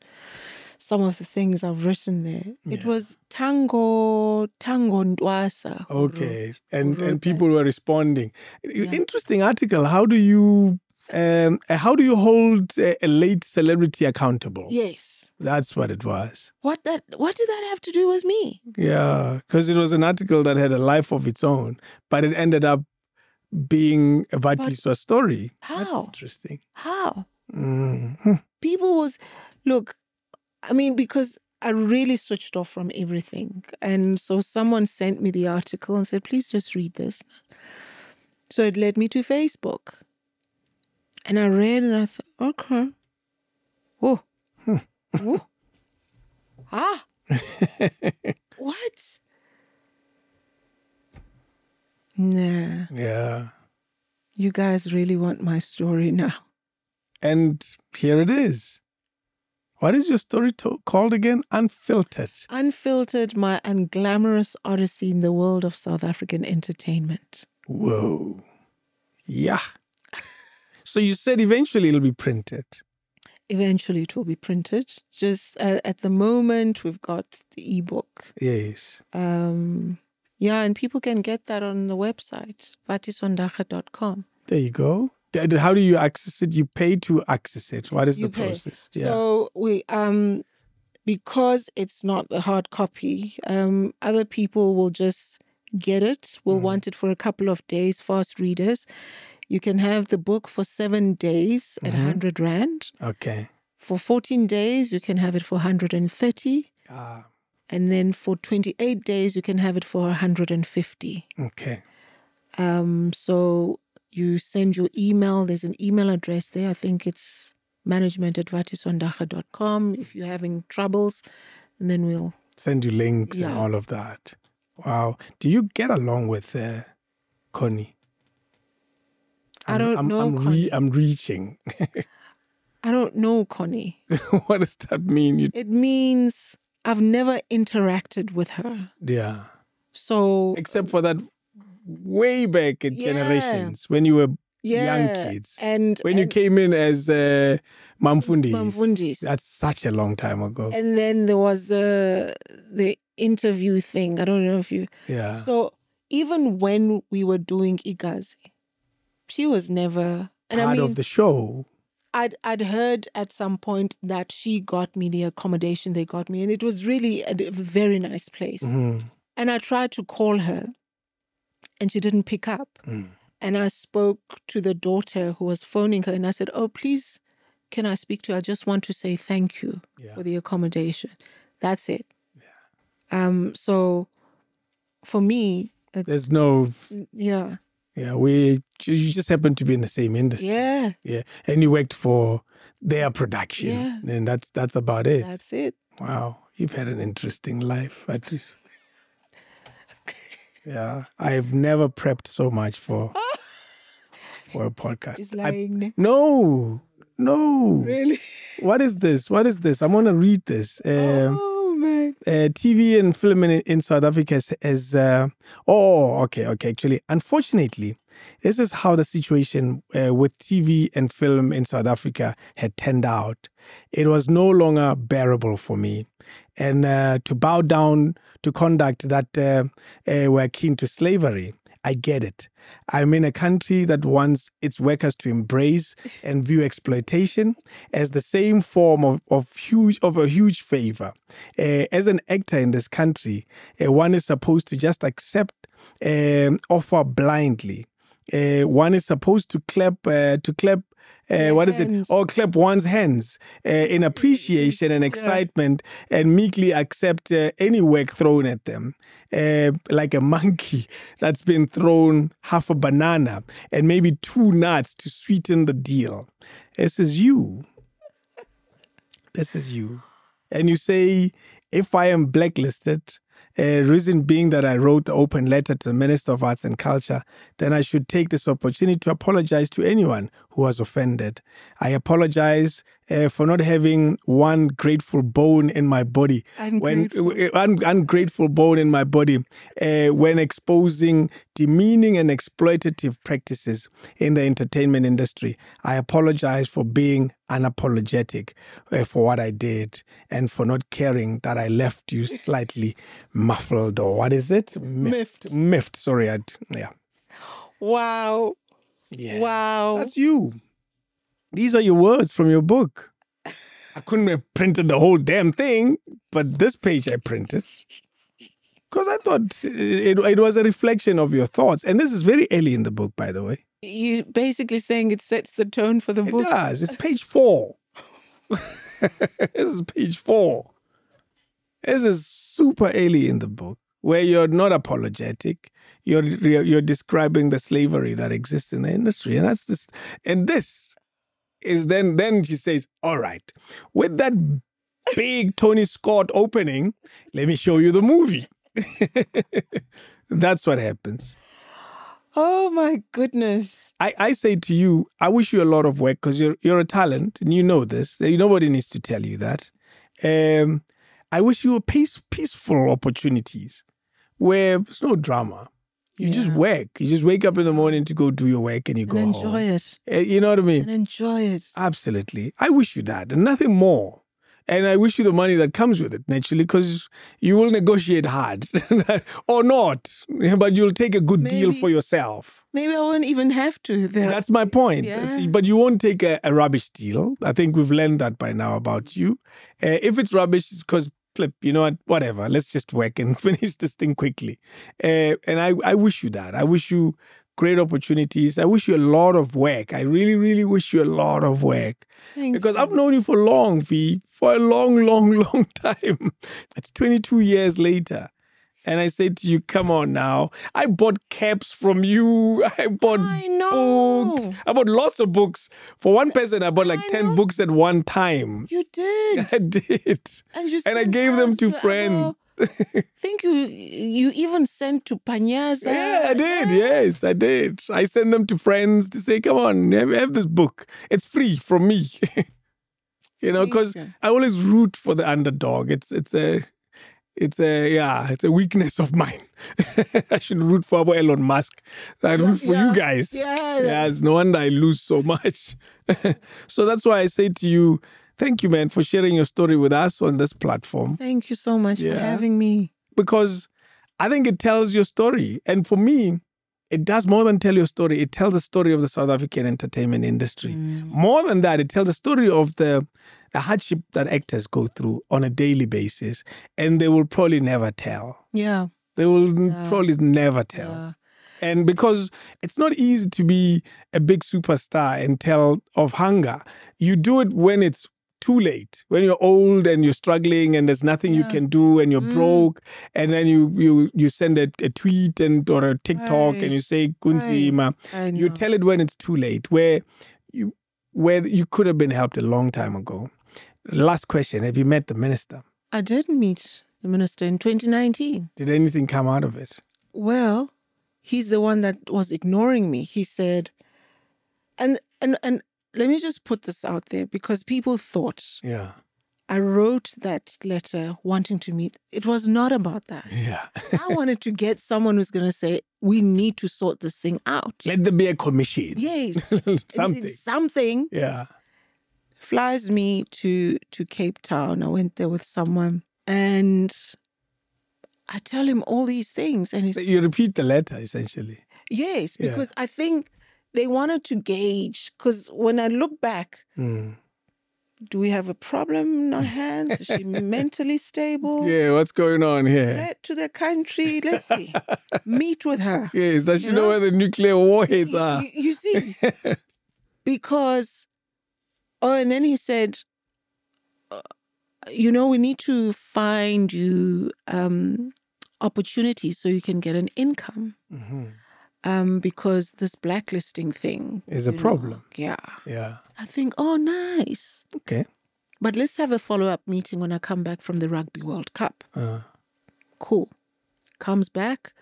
some of the things I've written there. Yeah. It was Tango Ndwasa. Okay, and people were responding. Yeah. Interesting article. How do you hold a late celebrity accountable? Yes, that's what it was. What did that have to do with me? Yeah, because it was an article that had a life of its own, but it ended up being a Vatiswa story. How? That's interesting. How? Mm-hmm. Because I really switched off from everything. And so someone sent me the article and said, please just read this. So it led me to Facebook. And I read and I said, okay. Oh. Oh. Ah. What? Nah. Yeah. You guys really want my story now. And here it is. What is your story called again? Unfiltered. Unfiltered, my unglamorous odyssey in the world of South African entertainment. Whoa. Yeah. So you said eventually it'll be printed. Eventually it will be printed. Just at the moment, we've got the ebook. Yes. Yeah, and people can get that on the website, vatiswandara.com. There you go. How do you access it? You pay to access it. What is You the pay. process? So we because it's not a hard copy, other people will just get it, will want it for a couple of days, fast readers. You can have the book for 7 days at 100 Rand. Okay. For 14 days, you can have it for 130. And then for 28 days, you can have it for 150. Okay. So you send your email. There's an email address there. I think it's management@vatiswandara.com. If you're having troubles, and then we'll send you links and all of that. Wow. Do you get along with Connie? I don't know. I'm reaching. I don't know Connie. What does that mean? It means I've never interacted with her. Yeah. So except for that way back in generations when you were young kids. And when you came in as Mamfundis. Mamfundis. That's such a long time ago. And then there was the interview thing. I don't know if you... Yeah. So even when we were doing Igazi, she was never... part of the show. I'd heard at some point that she got me the accommodation they got me, and it was really a very nice place. Mm-hmm. And I tried to call her, and she didn't pick up. And I spoke to the daughter who was phoning her, and I said, "Oh, please, can I speak to her? I just want to say thank you for the accommodation." That's it. Yeah. So for me, there's no... Yeah. Yeah, you just happen to be in the same industry. Yeah. Yeah. And you worked for their production. Yeah. And that's about it. That's it. Wow. You've had an interesting life, at least. Yeah. I've never prepped so much for a podcast. He's lying. No. Really? What is this? I'm going to read this. Oh, man. TV and film in South Africa has okay. Actually, unfortunately, this is how the situation with TV and film in South Africa had turned out. It was no longer bearable for me. And to bow down to conduct that were akin to slavery, I get it. I'm in a country that wants its workers to embrace and view exploitation as the same form of a huge favor. As an actor in this country, one is supposed to just accept offer blindly. One is supposed to clap. Clap one's hands in appreciation and excitement and meekly accept any work thrown at them. Like a monkey that's been thrown half a banana and maybe 2 nuts to sweeten the deal. This is you. And you say, if I am blacklisted, reason being that I wrote the open letter to the Minister of Arts and Culture, then I should take this opportunity to apologize to anyone who was offended. I apologize for not having one grateful bone in my body. Ungrateful bone in my body when exposing demeaning and exploitative practices in the entertainment industry. I apologize for being unapologetic for what I did and for not caring that I left you slightly muffled, or what is it? Miffed. Sorry. Wow. Yeah. Wow. That's you. These are your words from your book. I couldn't have printed the whole damn thing, but this page I printed. Because I thought it was a reflection of your thoughts. And this is very early in the book, by the way. You're basically saying it sets the tone for the book. It does. It's page 4. This is page 4. This is super early in the book, where you're not apologetic. You're describing the slavery that exists in the industry. And that's this. And this is then she says, all right, with that big Tony Scott opening, let me show you the movie. That's what happens. Oh my goodness. I say to you, I wish you a lot of work because you're a talent and you know this. Nobody needs to tell you that. I wish you peaceful opportunities where there's no drama. You just work. You just wake up in the morning to go do your work and you go home. Enjoy it. You know what I mean? And enjoy it. Absolutely. I wish you that and nothing more. And I wish you the money that comes with it, naturally, because you will negotiate hard or not, but you'll take a good deal for yourself. Maybe I won't even have to. That's my point. Yeah. But you won't take a rubbish deal. I think we've learned that by now about you. If it's rubbish, it's because, flip, you know what, whatever. Let's just work and finish this thing quickly. And I wish you that. I wish you great opportunities. I wish you a lot of work. I really, really wish you a lot of work. Because I've known you for long, V, for a long, long, long time. It's 22 years later. And I said to you, come on now. I bought caps from you. I bought books. I bought lots of books. For one person, I bought like 10 books at one time. You did. I did. And I gave them to friends. I think you even sent to Panyaza. Yeah, I did. Yes, I did. I sent them to friends to say, come on, have this book. It's free from me. You know, because I always root for the underdog. It's a weakness of mine. I should root for Elon Musk. I root for you guys. Yeah, it's no wonder I lose so much. So that's why I say to you, thank you, man, for sharing your story with us on this platform. Thank you so much for having me. Because I think it tells your story. And for me, it does more than tell your story. It tells the story of the South African entertainment industry. More than that, it tells the story of the hardship that actors go through on a daily basis. And they will probably never tell. Yeah. They will probably never tell. Yeah. And because it's not easy to be a big superstar and tell of hunger, you do it when it's too late, when you're old and you're struggling and there's nothing you can do and you're broke, and then you send a tweet or a TikTok and you say Kunzima. You tell it when it's too late, where you could have been helped a long time ago. Last question: have you met the minister? I did meet the minister in 2019. Did anything come out of it? Well, he's the one that was ignoring me. He said, and let me just put this out there, because people thought I wrote that letter wanting to meet. It was not about that. Yeah. I wanted to get someone who's going to say, we need to sort this thing out. Let there be a commission. Yes. Something. Something. Yeah. Flies me to Cape Town. I went there with someone and I tell him all these things. And so you repeat the letter, essentially. Yes, because I think they wanted to gauge, because when I look back, do we have a problem in our hands? Is she mentally stable? Yeah, what's going on here? Threat to the country? Let's see. Meet with her. Yes, does she know where the nuclear warheads are? You see? Because, and then he said, we need to find you opportunities so you can get an income. Because this blacklisting thing is a problem. Yeah. Yeah. I think, oh, nice. Okay. But let's have a follow-up meeting when I come back from the Rugby World Cup. Cool. Comes back,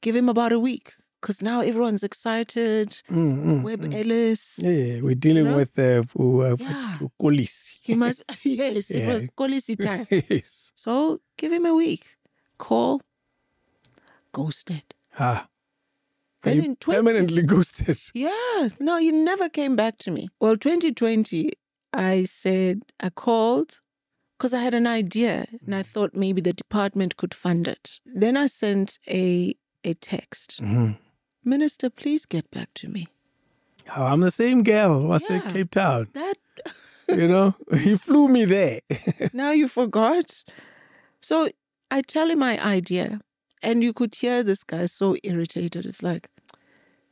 give him about a week, because now everyone's excited. Webb Ellis. Yeah, we're dealing with Kolisi. He must, yes, it was Kolisi time. Yes. So give him a week. Call. Ghosted. You permanently ghosted. Yeah. No, he never came back to me. Well, 2020, I called because I had an idea and I thought maybe the department could fund it. Then I sent a text. Minister, please get back to me. Oh, I'm the same girl who was at Cape Town. He flew me there. Now you forgot. So I tell him my idea. And you could hear this guy so irritated. It's like,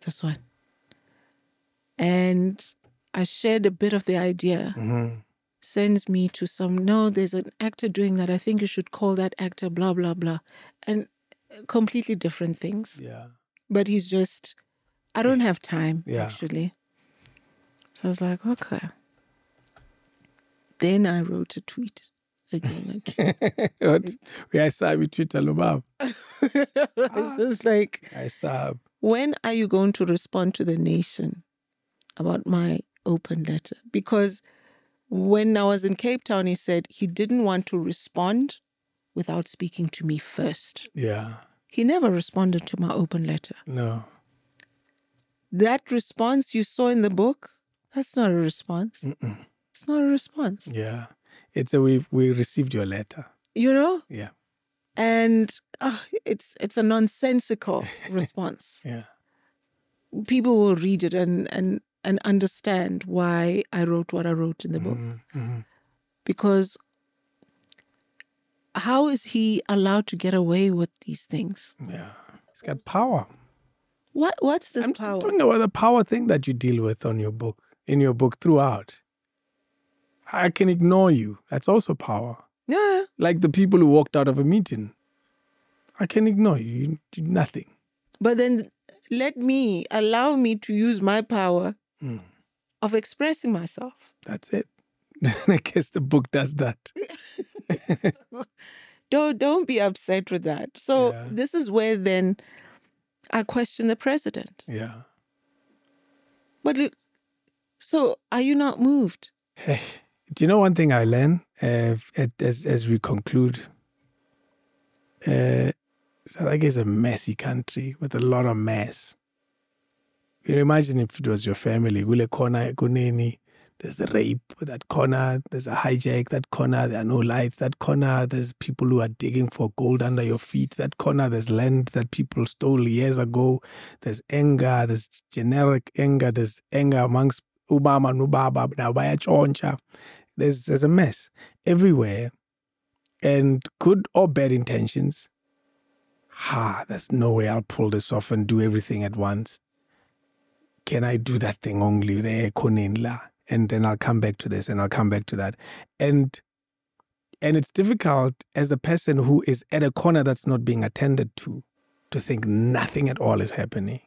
this one. And I shared a bit of the idea. Sends me to there's an actor doing that. I think you should call that actor, blah, blah, blah. And completely different things. Yeah. But he's just, I don't have time, actually. So I was like, okay. Then I wrote a tweet. Again. I saw me Twitter, Lubab. It's just like, I saw. When are you going to respond to the nation about my open letter? Because when I was in Cape Town, he said he didn't want to respond without speaking to me first. Yeah. He never responded to my open letter. No. That response you saw in the book, that's not a response. It's not a response. Yeah. It's we received your letter. Yeah. And it's a nonsensical response. Yeah. people will read it and understand why I wrote what I wrote in the book. Because how is he allowed to get away with these things? Yeah. He's got power. What's this I'm power? talking about the power thing that you deal with in your book throughout. I can ignore you. That's also power. Yeah. Like the people who walked out of a meeting. I can ignore you. You do nothing. But then allow me to use my power of expressing myself. That's it. I guess the book does that. Don't be upset with that. So this is where then I question the president. Yeah. But so are you not moved? Hey, do you know one thing I learned as we conclude? South Africa is a messy country with a lot of mess. You know, imagine if it was your family. There's a rape that corner. There's a hijack that corner. There are no lights that corner. There's people who are digging for gold under your feet that corner. There's land that people stole years ago. There's anger. There's generic anger. There's anger amongst Obama and Ubaba. Now by a choncha. There's a mess everywhere, and good or bad intentions. There's no way I'll pull this off and do everything at once. Can I do that thing only there, Konenla? And then I'll come back to this and I'll come back to that. And it's difficult as a person who is at a corner that's not being attended to think nothing at all is happening.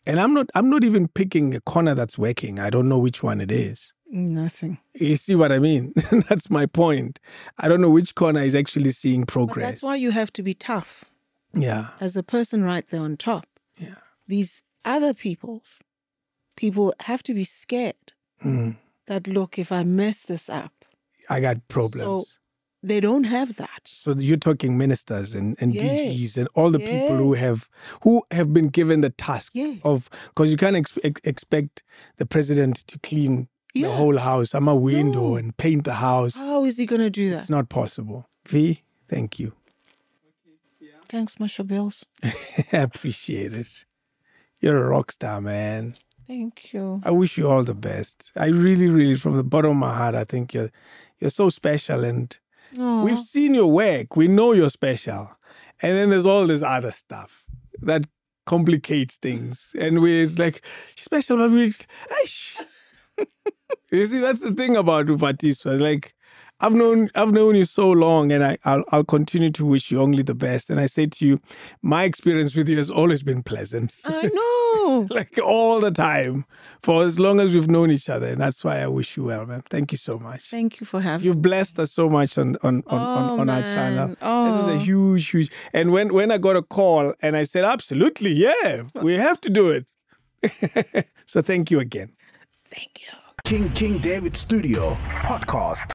And I'm not even picking a corner that's working. I don't know which one it is. Nothing. You see what I mean? That's my point. I don't know which corner is actually seeing progress. But that's why you have to be tough. Yeah. As a person right there on top. Yeah. These other people have to be scared that, look, if I mess this up, I got problems. So they don't have that. So you're talking ministers and DGs and all the people who have been given the task of, because you can't expect the president to clean the whole house, I'm a window and paint the house. How is he going to do that? It's not possible. V, thank you. Thanks, Masha Bills. I appreciate it. You're a rock star, man. Thank you. I wish you all the best. I really, really, from the bottom of my heart, I think you're so special. And we've seen your work. We know you're special. And then there's all this other stuff that complicates things. And it's like, she's special, but we're you see, that's the thing about Vatiswa. It's like, I've known you so long, and I'll continue to wish you only the best. And I say to you, my experience with you has always been pleasant. I know. Like all the time, for as long as we've known each other. And that's why I wish you well, man. Thank you so much. Thank you for having me. You've blessed us so much on our channel. This is a huge. And when I got a call and I said, absolutely, yeah, we have to do it. So thank you again. Thank you. King David Studio Podcast.